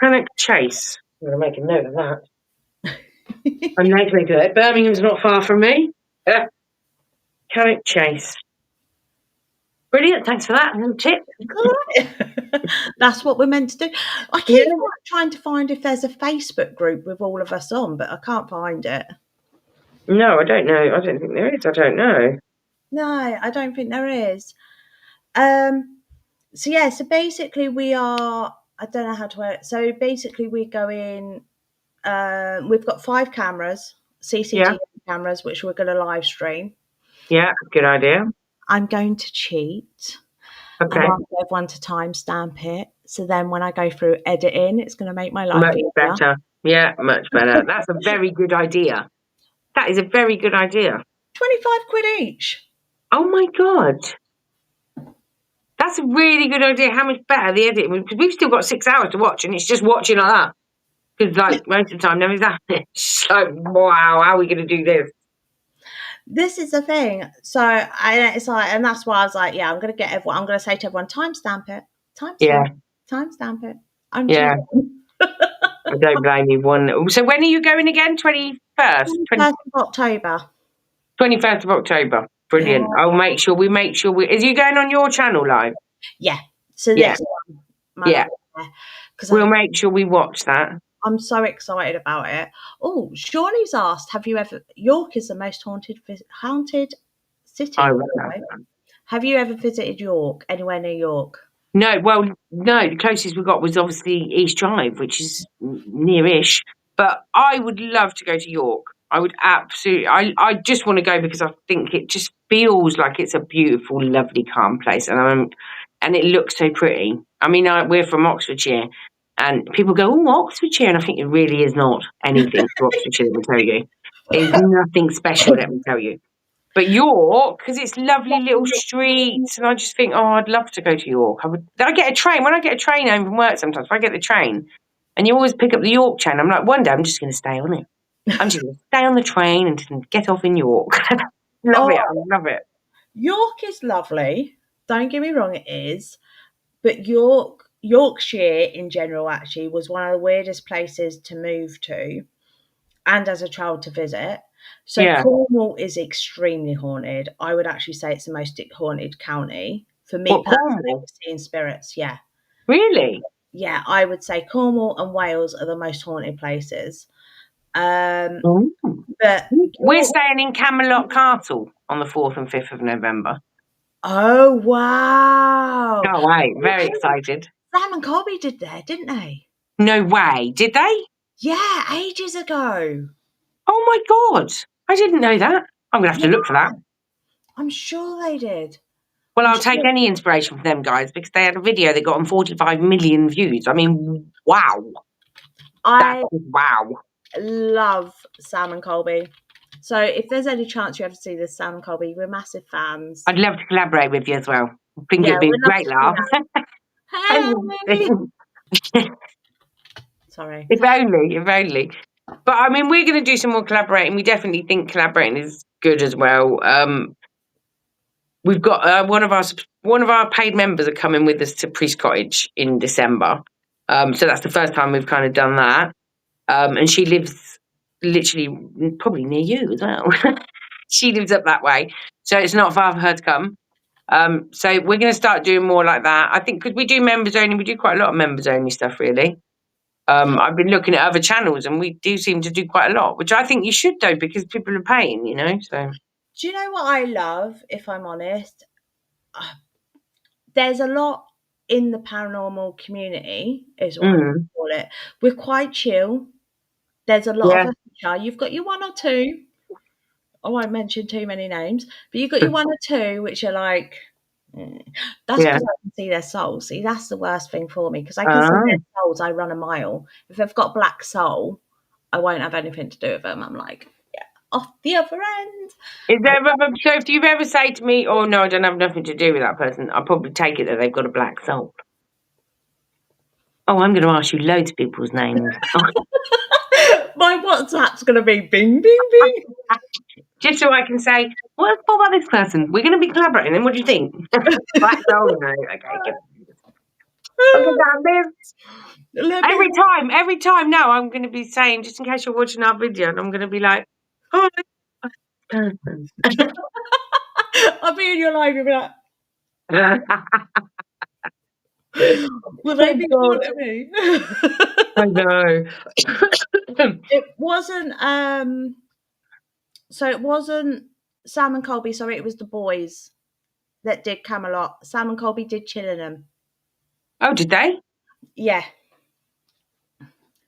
Cannock Chase. I'm going to make a note of that. I'm likely to it. Birmingham's not far from me. Cannock Chase. Brilliant, thanks for that tip. That's what we're meant to do. I keep trying to find if there's a Facebook group with all of us on, but I can't find it. No, I don't know. I don't think there is. I don't know. No, I don't think there is. So basically we are, I don't know how to wear it. So basically we're going, we've got 5 cameras, CCTV cameras, which we're going to live stream. Yeah, good idea. I'm going to cheat. Okay. I want everyone to timestamp it. So then when I go through editing, it's going to make my life much easier. better. Yeah, much better. That's a very good idea. That is a very good idea. 25 quid each. Oh my God. That's a really good idea. How much better the editing? Because we've still got 6 hours to watch, and it's just watching like that. Because like most of the time, nobody's at it. It's like, wow, how are we going to do this? This is the thing. So it's like, and that's why I was like, yeah, I'm going to get everyone. I'm going to say to everyone, timestamp it. Timestamp it. I don't blame you. So when are you going again? 21st? 21st of October. 21st of October. Brilliant. Yeah. I'll make sure we. Is you going on your channel live? Yeah. So this one. We'll make sure we watch that. I'm so excited about it. Oh, Shawnee's asked, have you ever... York is the most haunted city. Have you ever visited York, anywhere near York? No, the closest we got was obviously East Drive, which is near-ish. But I would love to go to York. I would absolutely... I just want to go because I think it just feels like it's a beautiful, lovely, calm place. And it looks so pretty. I mean, we're from Oxfordshire. And people go, oh, Oxfordshire. And I think it really is not anything to Oxfordshire, let me tell you. It's nothing special, let me tell you. But York, because it's lovely little streets, and I just think, oh, I'd love to go to York. I get a train. When I get a train home from work sometimes, if I get the train, and you always pick up the York train, I'm like, one day I'm just going to stay on it. I'm just going to stay on the train and just get off in York. Love it. York is lovely. Don't get me wrong, it is. But Yorkshire in general actually was one of the weirdest places to move to and as a child to visit. So Cornwall is extremely haunted. I would actually say it's the most haunted county. For me personally, seeing spirits, yeah. Really? Yeah, I would say Cornwall and Wales are the most haunted places. But we're staying in Camelot Castle on the 4th and 5th of November. Oh, wow. Oh, wait, very excited. Sam and Colby did there, didn't they? No way. Did they? Yeah, ages ago. Oh, my God. I didn't know that. I'm going to have to look for that. I'm sure they did. Well, I'll take any inspiration from them, guys, because they had a video that got on 45 million views. I mean, wow. Wow. Love Sam and Colby. So if there's any chance you ever see this, Sam and Colby, we're massive fans. I'd love to collaborate with you as well. I think it'd be a great laugh. Sorry. If only. But I mean, we're going to do some more collaborating. We definitely think collaborating is good as well. We've got one of our paid members are coming with us to Priest Cottage in December. So that's the first time we've kind of done that. And she lives literally probably near you as well. She lives up that way, so it's not far for her to come. So we're going to start doing more like that. I think because we do members only, we do quite a lot of members only stuff, really. I've been looking at other channels, and we do seem to do quite a lot, which I think you should though, because people are paying, you know. So Do you know what I love? If I'm honest, there's a lot in the paranormal community, is what I'm going to call it. We're quite chill. There's a lot of us. You've got your one or two. I won't mention too many names, but you've got your one or two which are like, that's because I can see their souls. See, that's the worst thing for me because I can see their souls. I run a mile. If they've got black soul, I won't have anything to do with them. I'm like, yeah, off the other end. Is there so if you ever say to me, "Oh no, I don't have nothing to do with that person," I'll probably take it that they've got a black soul. Oh, I'm going to ask you loads of people's names. My WhatsApp's going to be bing, bing, bing. Just so I can say, what about this person? We're going to be collaborating. Then what do you think? Black soul, no. Okay, good. Every time now, I'm going to be saying, just in case you're watching our video, and I'm going to be like, "Hi, person." I'll be in your life. You'll be like, will they be calling me? I know. It wasn't. So it wasn't Sam and Colby. Sorry, it was the boys that did Camelot. Sam and Colby did Chillingham. Oh, did they? Yeah.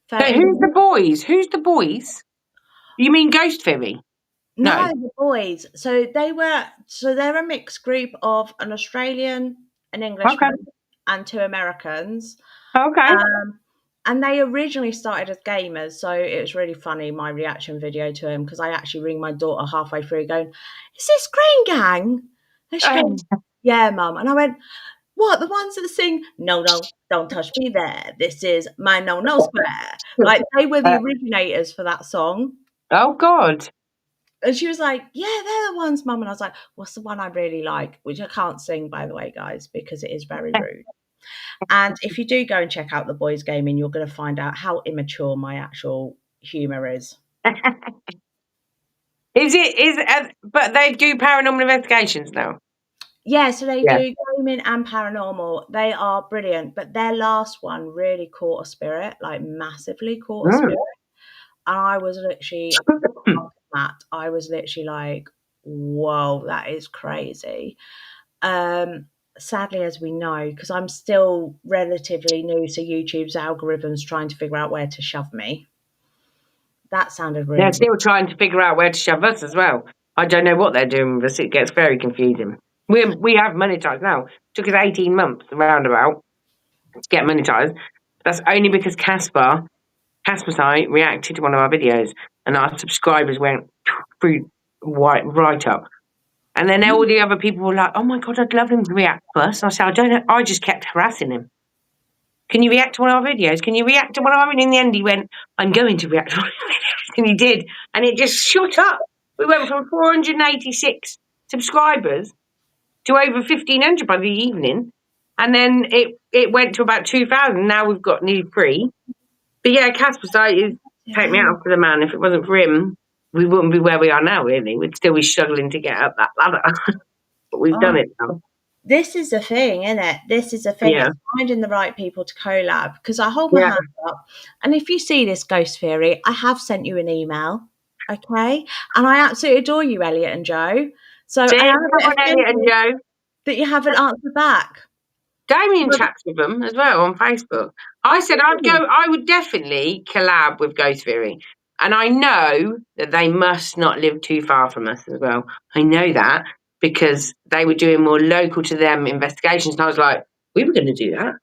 So who's the boys? Who's the boys? You mean Ghost Fairy? No, the boys. So they're a mixed group of an Australian, an Englishman, and two Americans. Okay. And they originally started as gamers, so it was really funny, my reaction video to him, because I actually ring my daughter halfway through going, "Is this Green Gang?" And she goes, "Yeah, Mum." And I went, "What, the ones that sing, 'No, no, don't touch me there. This is my no square.'" Like, they were the originators for that song. Oh, God. And she was like, "Yeah, they're the ones, Mum." And I was like, "What's the one I really like?" Which I can't sing, by the way, guys, because it is very rude. And if you do go and check out the boys' gaming, you're going to find out how immature my actual humour is. But they do paranormal investigations now. Yeah, so they do gaming and paranormal. They are brilliant, but their last one really caught a spirit, like massively caught a spirit. And I was literally I was literally like, whoa, that is crazy. Sadly, as we know, because I'm still relatively new to YouTube's algorithms trying to figure out where to shove me. That sounded really... They're still trying to figure out where to shove us as well. I don't know what they're doing with us. It gets very confusing. We have monetized now. It took us 18 months, roundabout, to get monetized. That's only because Casper's site reacted to one of our videos, and our subscribers went through right up. And then all the other people were like, "Oh my God, I'd love him to react to us." And I said, "I don't know. I just kept harassing him. Can you react to one of our videos? Can you react to one of our..." And in the end, he went, "I'm going to react to one of our videos." And he did. And it just shot up. We went from 486 subscribers to over 1,500 by the evening. And then it went to about 2,000. Now we've got nearly 3. But yeah, Casper's site is take me out for the man. If it wasn't for him, we wouldn't be where we are now, really. We'd still be struggling to get up that ladder. But we've done it now. This is the thing, isn't it? This is the thing. Yeah. It's finding the right people to collab, because I hold my hand up. And if you see this, Ghost Theory, I have sent you an email, okay? And I absolutely adore you, Elliot and Joe. So I am Elliot and Joe that you haven't answered back. Damien chats with them as well on Facebook. I said I would definitely collab with Ghost Theory. And I know that they must not live too far from us as well. I know that because they were doing more local to them investigations. And I was like, we were going to do that.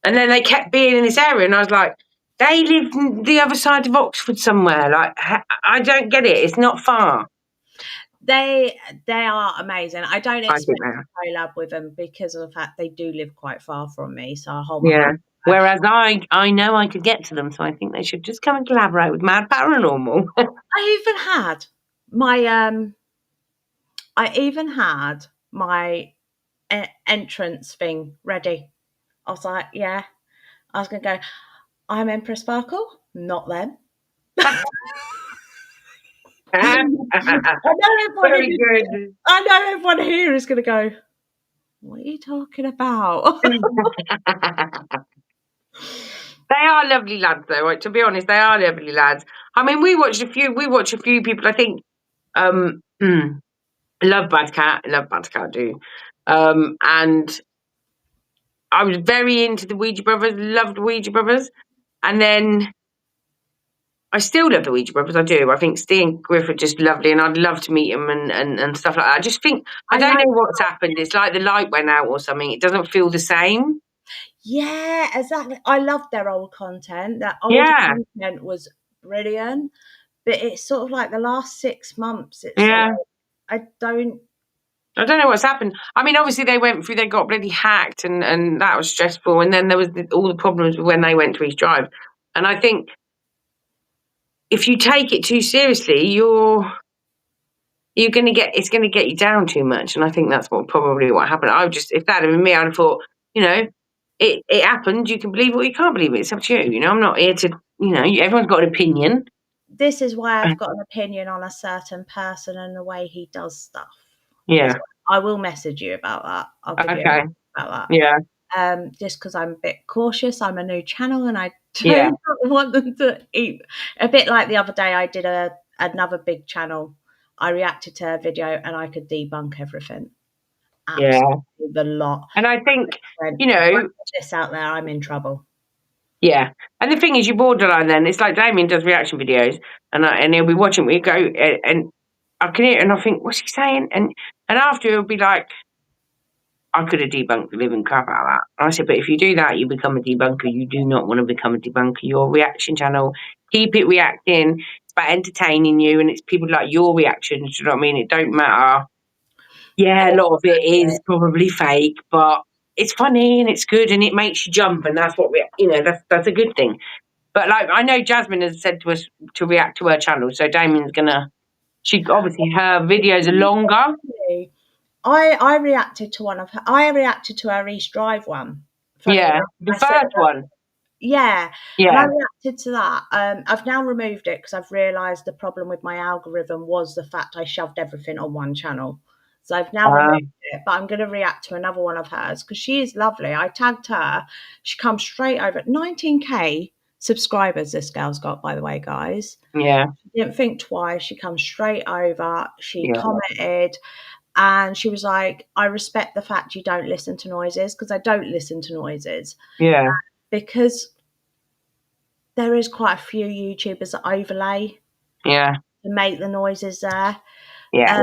And then they kept being in this area. And I was like, they live the other side of Oxford somewhere. Like, I don't get it. It's not far. They are amazing. I don't expect to collab with them because of the fact they do live quite far from me. So I hold my hand. Whereas I know I could get to them, so I think they should just come and collaborate with M.A.D Paranormal. I even had my entrance thing ready. I was like, yeah. I was going to go, "I'm Empress Sparkle, not them." I know everyone here is going to go, What are you talking about? They are lovely lads, though. Right? To be honest, they are lovely lads. I mean, we watch a few people. I think, love Bad Cat, do. And I was very into the Ouija Brothers, loved Ouija Brothers, and then I still love the Ouija Brothers. I do. I think Steve and Griff are just lovely, and I'd love to meet them and stuff like that. I just think I I don't like, know what's happened. It's like the light went out or something. It doesn't feel the same. yeah, exactly. I loved their old content. That old Yeah, content was brilliant, but it's sort of like the last 6 months. It's like yeah. I don't know what's happened. I mean, obviously they got bloody hacked, and that was stressful. And then there was all the problems when they went to East Drive. And I think if you take it too seriously, it's gonna get you down too much. And I think that's probably what happened. If that had been me, I'd have thought, it happened. You can believe it or you can't believe it. It's up to you. I'm not here to, everyone's got an opinion. This is why I've got an opinion on a certain person and the way he does stuff. Yeah. I will message you about that. I'll give you Okay. about that. Yeah. Just because I'm a bit cautious. I'm a new channel and I Yeah. don't want them to eat. A bit like the other day, I did another big channel. I reacted to a video and I could debunk everything. Absolutely the lot. And I think, if I put this out there, I'm in trouble. Yeah. And the thing is, you borderline then. It's like Damien does reaction videos, and he'll be watching, we go, and I can hear it, and I think, what's he saying? And after he'll be like, I could have debunked the living crap out of that. And I said, but if you do that, you become a debunker. You do not want to become a debunker. Your reaction channel, keep it reacting. It's about entertaining you, and it's people like your reactions. Do you know what I mean? It don't matter. Yeah, a lot of it is probably fake, but it's funny and it's good and it makes you jump, and that's what that's a good thing. But like, I know Jasmine has said to us to react to her channel, so Damien's she obviously her videos are longer. I reacted to I reacted to her East Drive one. Yeah, the first one. Yeah. Yeah. And I reacted to that. I've now removed it because I've realised the problem with my algorithm was the fact I shoved everything on one channel. So I've now removed it, but I'm going to react to another one of hers because she is lovely. I tagged her. She comes straight over. 19K subscribers this girl's got, by the way, guys. Yeah. She didn't think twice. She comes straight over. She commented. And she was like, I respect the fact you don't listen to noises because I don't listen to noises. Yeah. Because there is quite a few YouTubers that overlay to make the noises there. Yeah.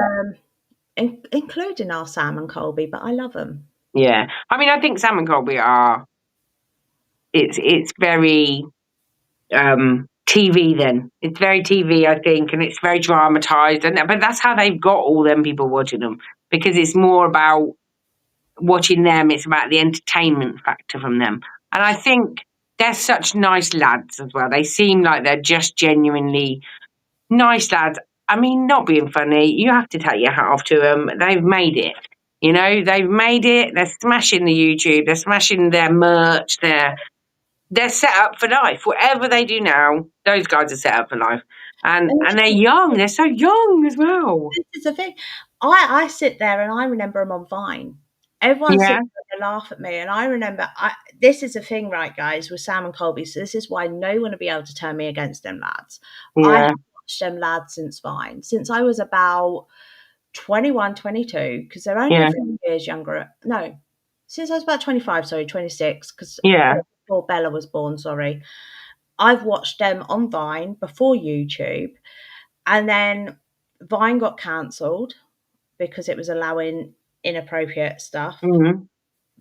Including our Sam and Colby, but I love them. Yeah. I mean, I think Sam and Colby are, it's very TV then. It's very TV, I think, and it's very dramatized. But that's how they've got all them people watching them, because it's more about watching them. It's about the entertainment factor from them. And I think they're such nice lads as well. They seem like they're just genuinely nice lads. I mean, not being funny, you have to take your hat off to them. They've made it. They've made it. They're smashing the YouTube. They're smashing their merch. They're set up for life. Whatever they do now, those guys are set up for life. And they're young. They're so young as well. This is the thing. I sit there and I remember them on Vine. Everyone sits there and laugh at me. And I remember, this is the thing, right, guys, with Sam and Colby. So this is why no one will be able to turn me against them lads. Yeah. I have watched them lads since Vine. Since I was about 21, 22, because they're only a few years younger. No, since I was about 25, 26, because before Bella was born, sorry. I've watched them on Vine before YouTube, and then Vine got cancelled because it was allowing inappropriate stuff. Mm-hmm.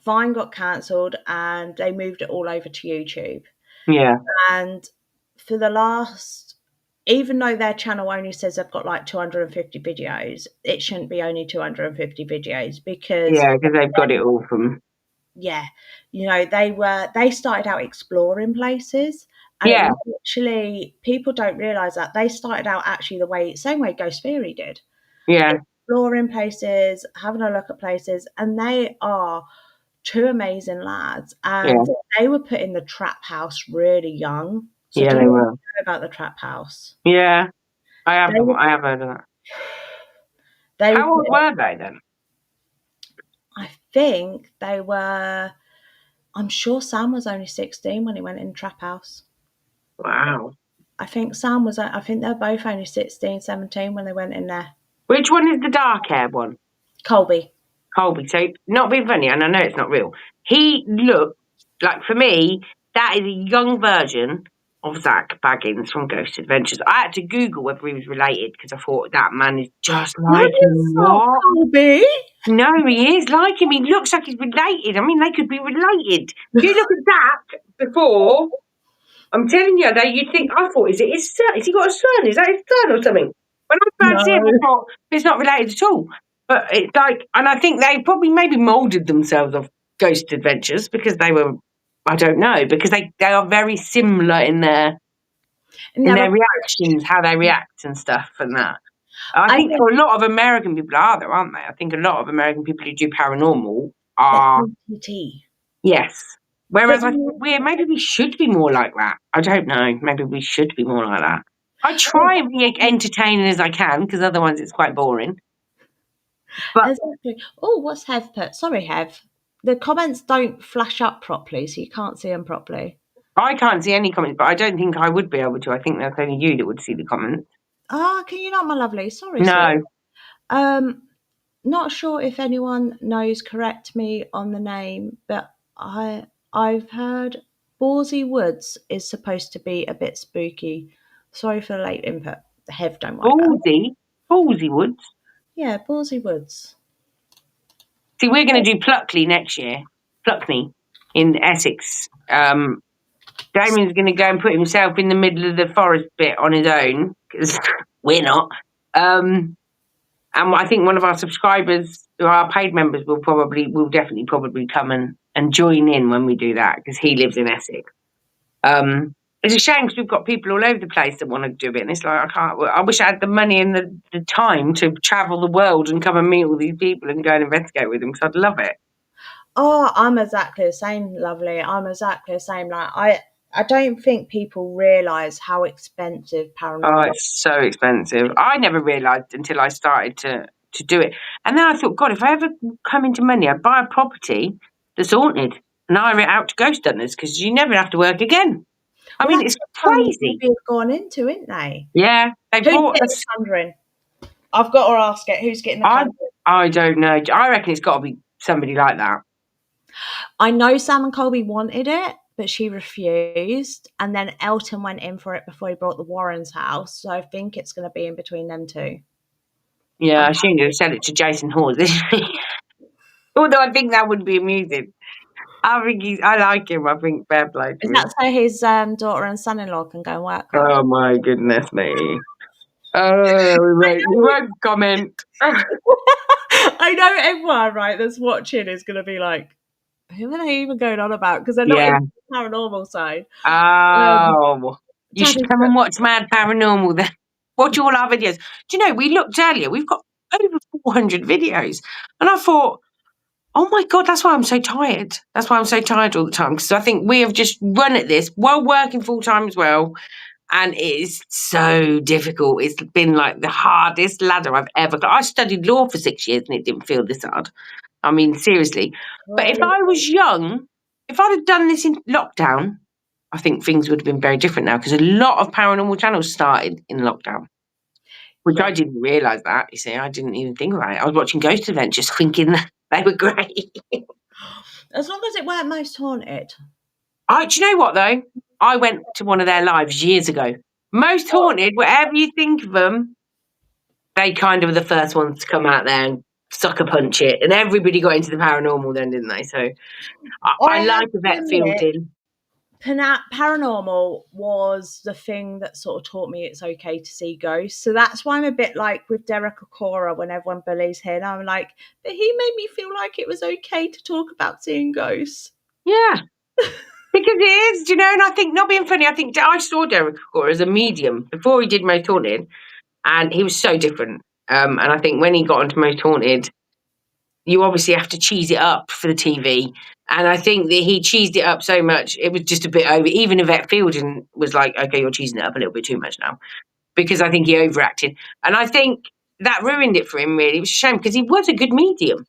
Vine got cancelled and they moved it all over to YouTube. Yeah. And for the last, even though their channel only says they've got like 250 videos, it shouldn't be only 250 videos because they've got it all from. Yeah, they started out exploring places, and it was literally, people don't realise that they started out actually same way Ghost Theory did. Yeah. Exploring places, having a look at places, and they are two amazing lads, and they were put in the trap house really young. So do you know about the trap house? Yeah, I have heard of that. How old were they then? I think they were. I'm sure Sam was only 16 when he went in the trap house. Wow. I think Sam was. I think they're both only 16, 17 when they went in there. Which one is the dark hair one? Colby. Colby. So, not being funny, and I know it's not real. He looked like, for me, that is a young version of Zach Baggins from Ghost Adventures. I had to Google whether he was related because I thought that man is just That like is him. not What? Colby. No, he is like him. He looks like he's related. I mean, they could be related. If you look at Zach before, I'm telling you, you'd think, I thought, is it his son? Has he got a son? Is that his son or something? When I first see him, I No. thought, it's not related at all. But it's like, and I think they probably maybe moulded themselves off Ghost Adventures because they were, I don't know, because they are very similar in their reactions, how they react and stuff and that. I I think think for a lot of American people are there, aren't they? I think a lot of American people who do paranormal they're are, OTT. yes. But Whereas I think maybe we should be more like that. I don't know. Maybe we should be more like that. I try and be entertaining as I can because otherwise it's quite boring. But exactly. Oh, what's Hev put? Sorry, Hev. The comments don't flash up properly, so you can't see them properly. I can't see any comments, but I don't think I would be able to. I think that's only you that would see the comments. Ah, can you not, my lovely? Sorry, sis. No. Not sure if anyone knows. Correct me on the name, but I've heard Ballsy Woods is supposed to be a bit spooky. Sorry for the late input. Hev, don't worry about it. Ballsy Woods. Yeah, Ballsy Woods. See, we're going to do Pluckley next year. Pluckney in Essex. Damien's going to go and put himself in the middle of the forest bit on his own because we're not. And I think one of our subscribers, who are paid members, will definitely come and join in when we do that because he lives in Essex. It's a shame because we've got people all over the place that want to do it, and it's like I wish I had the money and the time to travel the world and come and meet all these people and go and investigate with them because I'd love it. Oh, I'm exactly the same, lovely. I'm exactly the same. Like I don't think people realise how expensive Oh, paranormal. it's so expensive. I never realised until I started to do it. And then I thought, God, if I ever come into money, I'd buy a property that's haunted and hire it out to ghost hunters because you never have to work again. I Well, mean, that's it's what some crazy. maybe have gone into, isn't they? Yeah, they Who's bought getting us. the conjuring? I've got to ask it. Who's getting the conjuring? I don't know. I reckon it's got to be somebody like that. I know Sam and Colby wanted it, but she refused. And then Elton went in for it before he brought the Warrens' house. So I think it's going to be in between them two. Yeah, she ain't going to sell it to Jason Hawes, is she? Although I think that would be amusing. I like him. I think fair play Is to him. that so his daughter and son-in-law can go and work there? Oh my goodness me. Oh, we won't comment. I know everyone, right, that's watching is going to be like, who are they even going on about? Because they're not Yeah. in the paranormal side. Oh, you should Daddy's come and watch Mad Paranormal then. Watch all our videos. Do you know, we looked earlier, we've got over 400 videos. And I thought, oh my God, that's why I'm so tired. That's why I'm so tired all the time. Because I think we have just run at this while working full time as well. And it is so difficult. It's been like the hardest ladder I've ever got. I studied law for 6 years and it didn't feel this hard. I mean, seriously. But if I was young, if I'd have done this in lockdown, I think things would have been very different now because a lot of paranormal channels started in lockdown, which I didn't realise that. You see, I didn't even think about it. I was watching Ghost Adventures thinking that they were great. As long as it weren't Most Haunted. Do you know what, though? I went to one of their lives years ago. Most Haunted, whatever you think of them, they kind of were the first ones to come out there and sucker punch it. And everybody got into the paranormal then, didn't they? So I I have like to Yvette admit, Fielding. paranormal was the thing that sort of taught me it's okay to see ghosts. So that's why I'm a bit like with Derek Okora when everyone believes him. I'm like, but he made me feel like it was okay to talk about seeing ghosts. Yeah. Because it is, you know, and I think, not being funny, I think I saw Derek Okora as a medium before he did Most Haunted, and he was so different. And I think when he got onto Most Haunted, you obviously have to cheese it up for the TV. And I think that he cheesed it up so much, it was just a bit over. Even Yvette Fielding was like, okay, you're cheesing it up a little bit too much now. Because I think he overacted. And I think that ruined it for him, really. It was a shame because he was a good medium.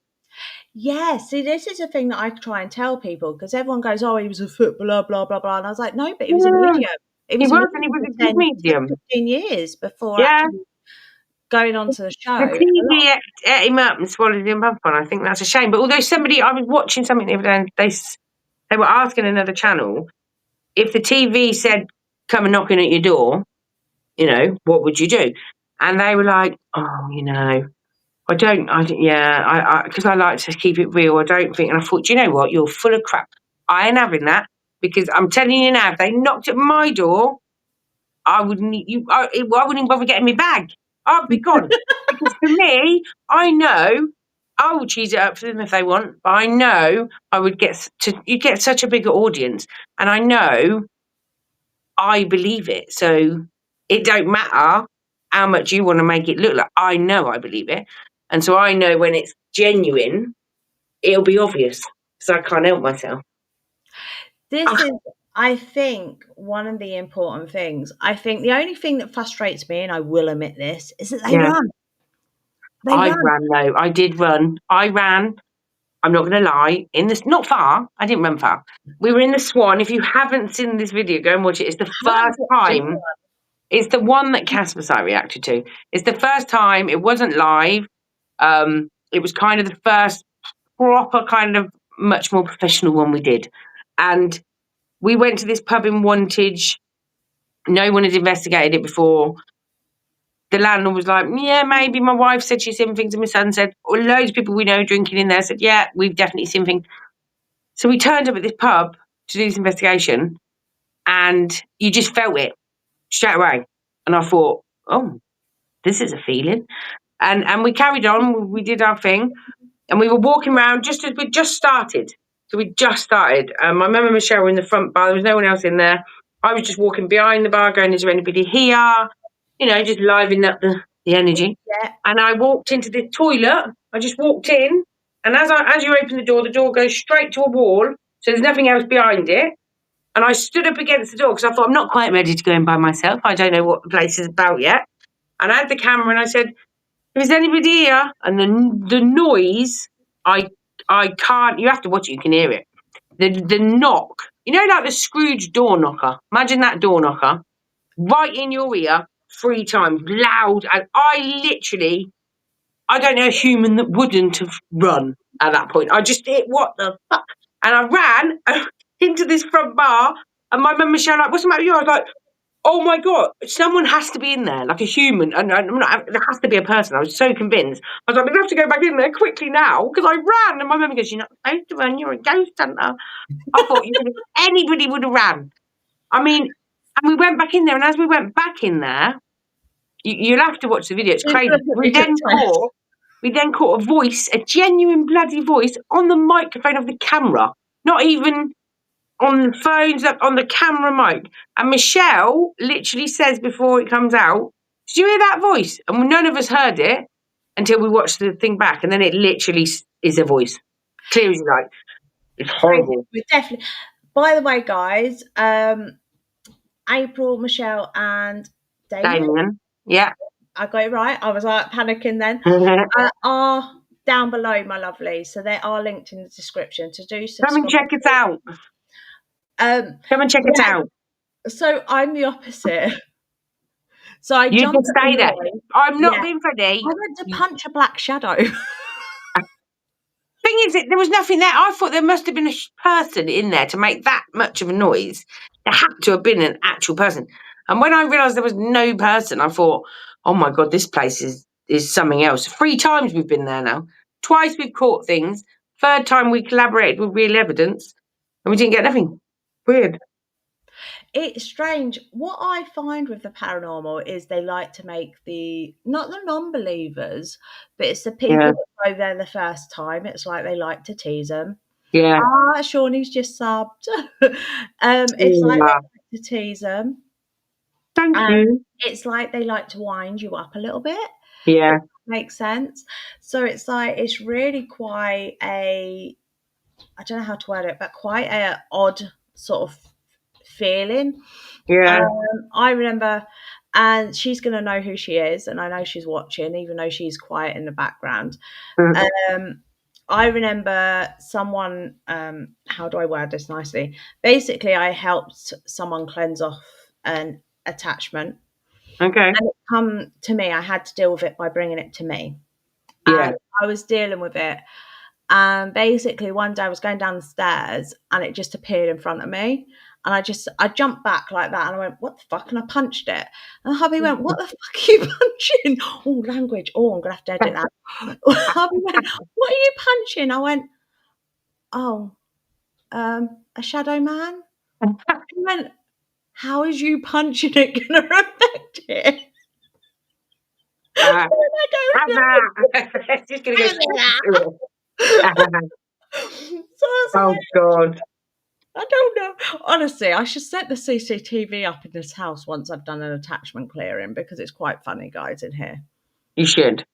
Yeah, see, this is a thing that I try and tell people because everyone goes, "Oh, he was a footballer, blah blah blah," and I was like, "No, but he was a Yeah, medium. He he was a was, and he medium was for a good 10, medium. 15 years before Yeah. actually going on to the show." The And a lot TV ate him up and swallowed him up, and I think that's a shame. But although I was watching something the other day, and they were asking another channel if the TV said, "Come and knocking at your door," what would you do? And they were like, "Oh, because I like to keep it real. I don't think." And I thought, you know what? You're full of crap. I ain't having that because I'm telling you now, if they knocked at my door, I wouldn't. I wouldn't even bother getting my bag. I'd be gone because for me, I know I will cheese it up for them if they want. But I know I would you get such a bigger audience, and I know I believe it. So it don't matter how much you want to make it look like. I know I believe it. And so I know when it's genuine, it'll be obvious. So I can't help myself. this is, I think, one of the important things. I think the only thing that frustrates me, and I will admit this, is that they Yeah. run. They I run. ran though. I did run. I ran. I'm not going to lie. In this, not far. I didn't run far. We were in the Swan. If you haven't seen this video, go and watch it. It's the I haven't first watched this time. It's the one that Casper site reacted to. It's the first time. It wasn't live. It was kind of the first proper kind of much more professional one we did. And we went to this pub in Wantage. No one had investigated it before. The landlord was like, yeah, maybe my wife said she's seen things. And my son said, well, loads of people we know drinking in there said, yeah, we've definitely seen things. So we turned up at this pub to do this investigation and you just felt it straight away. And I thought, oh, this is a feeling. And we carried on. We did our thing. And we were walking around just as we just started. So we just started. My mum and Michelle were in the front bar. There was no one else in there. I was just walking behind the bar going, is there anybody here? Just livening up the energy. Yeah. And I walked into the toilet. I just walked in. And as you open the door goes straight to a wall. So there's nothing else behind it. And I stood up against the door because I thought, I'm not quite ready to go in by myself. I don't know what the place is about yet. And I had the camera and I said, is anybody here? And the noise, I can't. You have to watch it. You can hear it. The knock. Like the Scrooge door knocker. Imagine that door knocker right in your ear 3 times, loud. And I don't know a human that wouldn't have run at that point. I just hit what the fuck, and I ran into this front bar. And my mum Michelle like, what's the matter with you? I was like, oh my God, someone has to be in there, like a human. And there has to be a person. I was so convinced. I was like, we have to go back in there quickly now because I ran. And my mum goes, you're not supposed to run. You're a ghost hunter. I thought anybody would have ran. I mean, and we went back in there. And as we went back in there, you'll have to watch the video. It's crazy. We then caught a voice, a genuine bloody voice on the microphone of the camera. Not even on the phones, on the camera mic. And Michelle literally says before it comes out, did you hear that voice? And none of us heard it until we watched the thing back. And then it literally is a voice. Clear as you like. It's horrible. We're definitely. By the way, guys, April, Michelle, and Damien. Yeah. I got it right. I was like panicking then. Are down below, my lovely. So they are linked in the description to do subscribe. Come and check it out. Come and check it out. So I'm the opposite. So I you jumped. Just stay there. I'm not being funny. I went to punch a black shadow. Thing is, there was nothing there. I thought there must have been a person in there to make that much of a noise. There had to have been an actual person. And when I realised there was no person, I thought, oh my God, this place is something else. 3 times we've been there now. Twice we've caught things. 3rd time we collaborated with real evidence and we didn't get nothing. Weird. It's strange. What I find with the paranormal is they like to make not the non-believers, but it's the people that go there the first time. It's like they like to tease them. Yeah. Shawnee's just subbed. It's like they like to tease them. Thank you. It's like they like to wind you up a little bit. Yeah. Makes sense. So it's like, it's really quite I don't know how to word it, but quite a odd sort of feeling. Yeah. I remember, and she's going to know who she is, and I know she's watching, even though she's quiet in the background. I remember someone, how do I word this nicely? Basically, I helped someone cleanse off an attachment. Okay. And it come to me, I had to deal with it by bringing it to me. Yeah. And I was dealing with it. And basically, one day I was going down the stairs and it just appeared in front of me. And I jumped back like that and I went, what the fuck? And I punched it. And hubby went, what the fuck are you punching? Oh, language. Oh, I'm going to have to edit that. Hubby went, what are you punching? I went, oh, a shadow man. He went, how is you punching it going to affect it? Uh, And I don't it's just going to go straight through it. know. So I was Oh, like, God. I don't know. Honestly, I should set the CCTV up in this house once I've done an attachment clearing because it's quite funny, guys, in here. You should.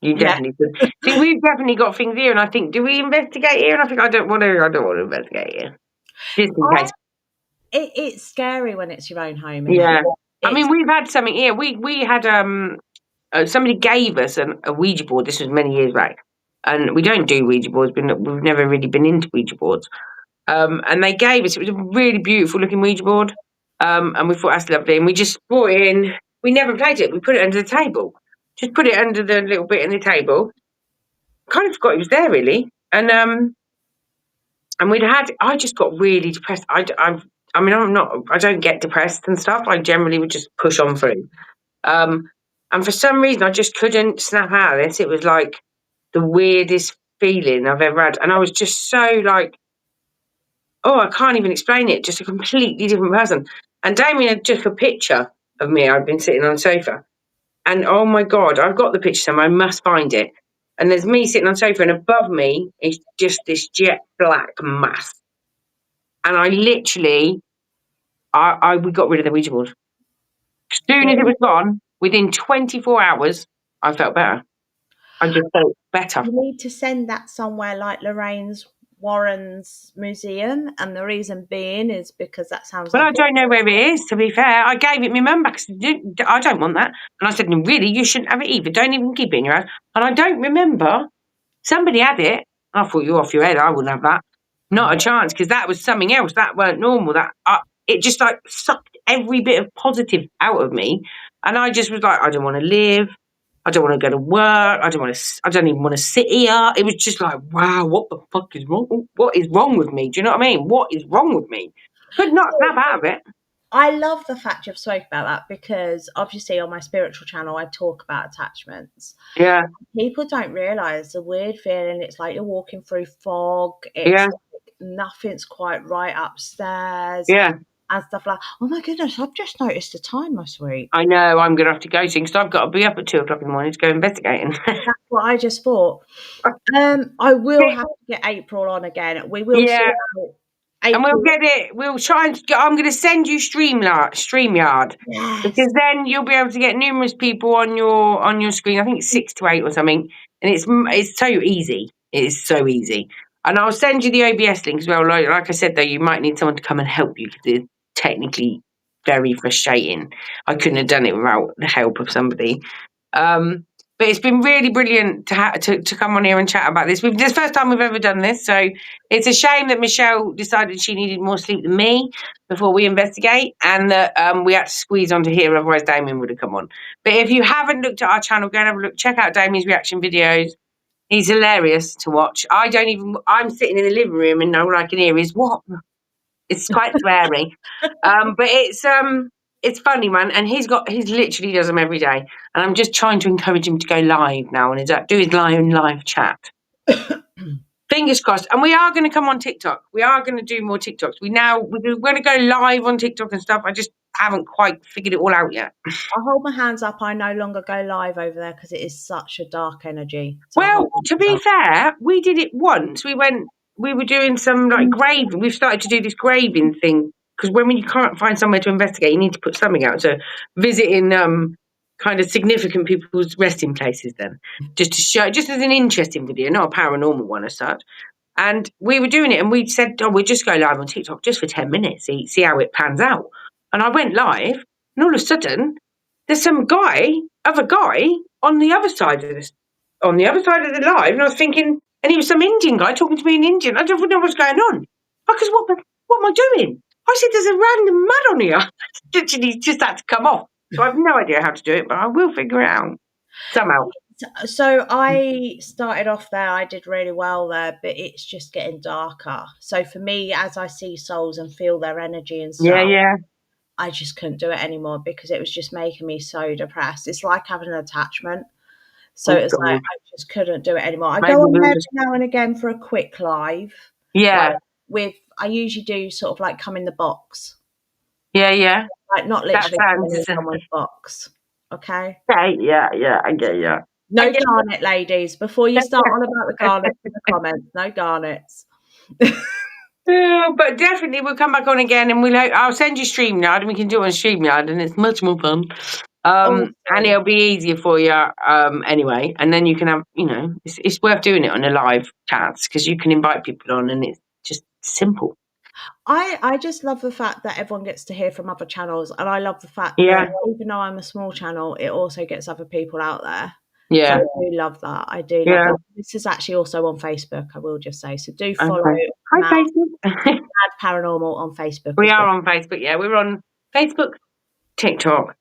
You Yeah. definitely should. See, we've definitely got things here, and I think, do we investigate here? And I think I don't want to investigate here. Just in case. It's scary when it's your own home, isn't Yeah. it? I mean, we've had something here. We had somebody gave us a Ouija board. This was many years back, and we don't do Ouija boards. We've never really been into Ouija boards. And they gave us. It was a really beautiful looking Ouija board. And we thought that's lovely. And we just brought it in. We never played it. We put it under the table. Just put it under the little bit in the table. Kind of forgot it was there really. And we'd had. I just got really depressed. I mean, I don't get depressed and stuff. I generally would just push on through. And for some reason, I just couldn't snap out of this. It was like the weirdest feeling I've ever had. And I was just so like, oh, I can't even explain it. Just a completely different person. And Damien had took a picture of me. I'd been sitting on the sofa. And oh my God, I've got the picture somewhere. I must find it. And there's me sitting on the sofa, and above me is just this jet black mass. And I literally, we got rid of the Ouija board. As soon as it was gone, within 24 hours, I felt better. I just felt better. You need to send that somewhere like Lorraine's Warren's museum, and the reason being is because that sounds But like. I don't know where it is, to be fair. I gave it my mum back. I don't want that. And I said, no, really, you shouldn't have it either. Don't even keep it in your house. And I don't remember. Somebody had it. I thought, you're off your head. I wouldn't have that. Not a chance, because that was something else. That weren't normal. It just like sucked every bit of positive out of me. And I just was like, I don't want to live. I don't want to go to work. I don't even want to sit here. It was just like, wow, what the fuck is wrong? What is wrong with me? Do you know what I mean? What is wrong with me? Could not snap out of it. I love the fact you've spoke about that because obviously on my spiritual channel I talk about attachments. Yeah. People don't realise the weird feeling. It's like you're walking through fog. It's Yeah. like nothing's quite right upstairs. Yeah. And stuff like, oh my goodness, I've just noticed the time, my sweet. I know I'm going to have to go soon because I've got to be up at 2:00 in the morning to go investigating. That's what I just thought. I will have to get April on again. We will Yeah. sort out And April. we'll get it. We'll try and I'm going to send you StreamYard Yes. because then you'll be able to get numerous people on your screen. I think it's 6 to 8 or something, and it's so easy. It is so easy. And I'll send you the OBS link as well. Like I said, though, you might need someone to come and help you because it's technically very frustrating. I couldn't have done it without the help of somebody. But it's been really brilliant to come on here and chat about this. This is the first time we've ever done this, so it's a shame that Michelle decided she needed more sleep than me before we investigate, and that we had to squeeze onto here, otherwise Damien would have come on. But if you haven't looked at our channel, go and have a look. Check out Damien's reaction videos. He's hilarious to watch. I'm sitting in the living room and all I can hear is, what? It's quite sweary. But it's funny, man. And he's literally does them every day. And I'm just trying to encourage him to go live now and do his live chat. Fingers crossed. And we are going to come on TikTok. We are going to do more TikToks. We're going to go live on TikTok and stuff. I just haven't quite figured it all out yet. I hold my hands up. I no longer go live over there because it is such a dark energy. Well, to be fair, we did it once. We were doing some like graving. We've started to do this graving thing because when you can't find somewhere to investigate, you need to put something out. So visiting kind of significant people's resting places then, just to show, just as an interesting video, not a paranormal one as such. And we were doing it, and we said, "Oh, we'll just go live on TikTok just for 10 minutes, see how it pans out." And I went live, and all of a sudden, there's some guy on the other side of the live, and I was thinking, And he was some Indian guy talking to me in Indian. I don't know what's going on. Because what am I doing? I said, there's a random mud on here. Literally just had to come off. So I have no idea how to do it, but I will figure it out somehow. So I started off there. I did really well there, but it's just getting darker. So for me, as I see souls and feel their energy and stuff, Yeah. I just couldn't do it anymore because it was just making me so depressed. It's like having an attachment. So it's like I just couldn't do it anymore. I go on there every now and again for a quick live. Yeah. Like I usually do sort of like come in the box. Yeah. Like not literally come in someone's box. Okay? Yeah, I get you. No garnet, ladies. Before you start on about the garnets in the comments, no garnets. But definitely we'll come back on again, and I'll send you StreamYard, and we can do it on StreamYard, and it's much more fun. Awesome. And it'll be easier for you anyway, and then you can have, it's worth doing it on a live chat because you can invite people on, and it's just simple. I just love the fact that everyone gets to hear from other channels, and I love the fact that even though I'm a small channel, it also gets other people out there. Yeah. So I do love that. I do love that. This is actually also on Facebook, I will just say. So do follow Hi, Facebook. M.A.D Paranormal on Facebook. We are on Facebook, yeah. We're on Facebook, TikTok,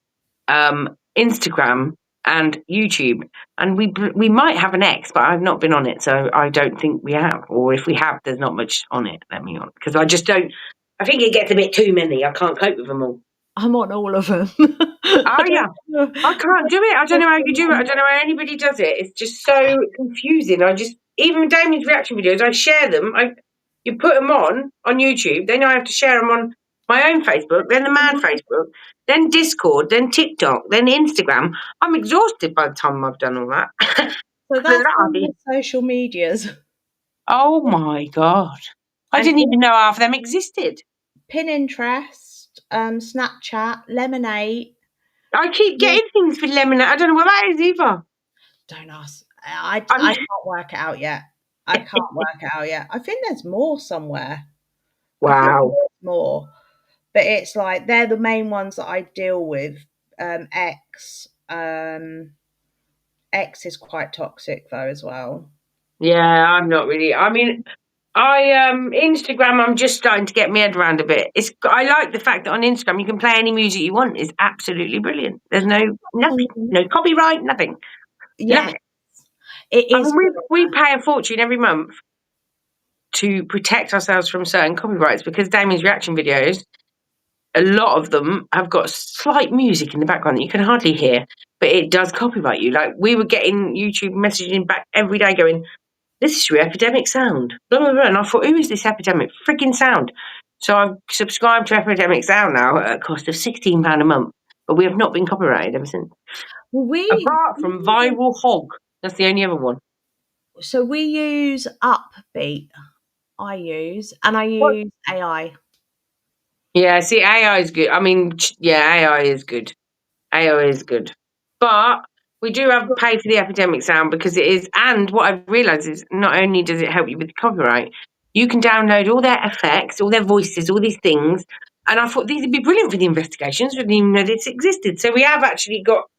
Instagram, and YouTube. And we might have an X, but I've not been on it, so I don't think we have. Or if we have, there's not much on it. Let me on, because I just don't. I think it gets a bit too many. I can't cope with them all. I'm on all of them. Oh yeah, I can't do it. I don't know how you do it. I don't know how anybody does it. It's just so confusing. Even Damien's reaction videos, I share them. You put them on YouTube, then I have to share them on my own Facebook, then the M.A.D Facebook, then Discord, then TikTok, then Instagram. I'm exhausted by the time I've done all that. So that's all the social medias. Oh my God. I didn't even know half of them existed. Pinterest, Snapchat, Lemonade. I keep getting things for Lemonade. I don't know what that is either. Don't ask. I can't work it out yet. I think there's more somewhere. Wow. More. But it's like they're the main ones that I deal with. X. X is quite toxic though as well. Yeah, I'm not really. I mean, Instagram, I'm just starting to get my head around a bit. I like the fact that on Instagram you can play any music you want. It's absolutely brilliant. There's nothing, no copyright, nothing. Yeah, it is. I mean, we pay a fortune every month to protect ourselves from certain copyrights because Damien's reaction videos, a lot of them have got slight music in the background that you can hardly hear, but it does copyright you. Like we were getting YouTube messaging back every day going, "This is your epidemic sound." Blah, blah, blah. And I thought, who is this epidemic freaking sound? So I've subscribed to Epidemic Sound now at a cost of £16 a month, but we have not been copyrighted ever since. Apart from Viral Hog, that's the only other one. So we use Upbeat. I use AI. Yeah, see, AI is good. I mean, yeah, AI is good. AI is good. But we do have to pay for the Epidemic Sound because it is, and what I've realised is not only does it help you with copyright, you can download all their effects, all their voices, all these things. And I thought these would be brilliant for the investigations. We didn't even know this existed. So we have actually got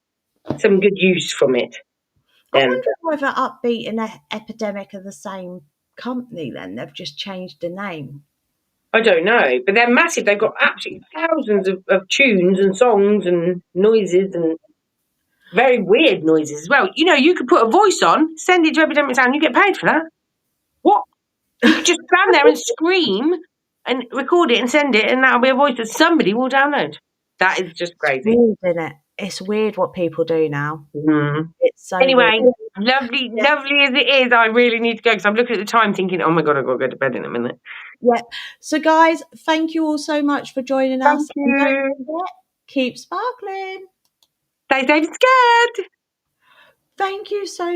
some good use from it. I wonder whether Upbeat and Epidemic are the same company then. They've just changed the name. I don't know, but they're massive. They've got absolutely thousands of tunes and songs and noises and very weird noises as well. You could put a voice on, send it to Epidemic Sound, you get paid for that. What? You could just stand there and scream and record it and send it, and that'll be a voice that somebody will download. That is just crazy. It's weird, isn't it? It's weird what people do now. Mm. It's so anyway, weird. lovely as it is, I really need to go because I'm looking at the time thinking, oh my God, I've got to go to bed in a minute. Yeah. So, guys, thank you all so much for joining us. Thank you. Don't forget, keep sparkling. Stay safe and scared. Thank you so much.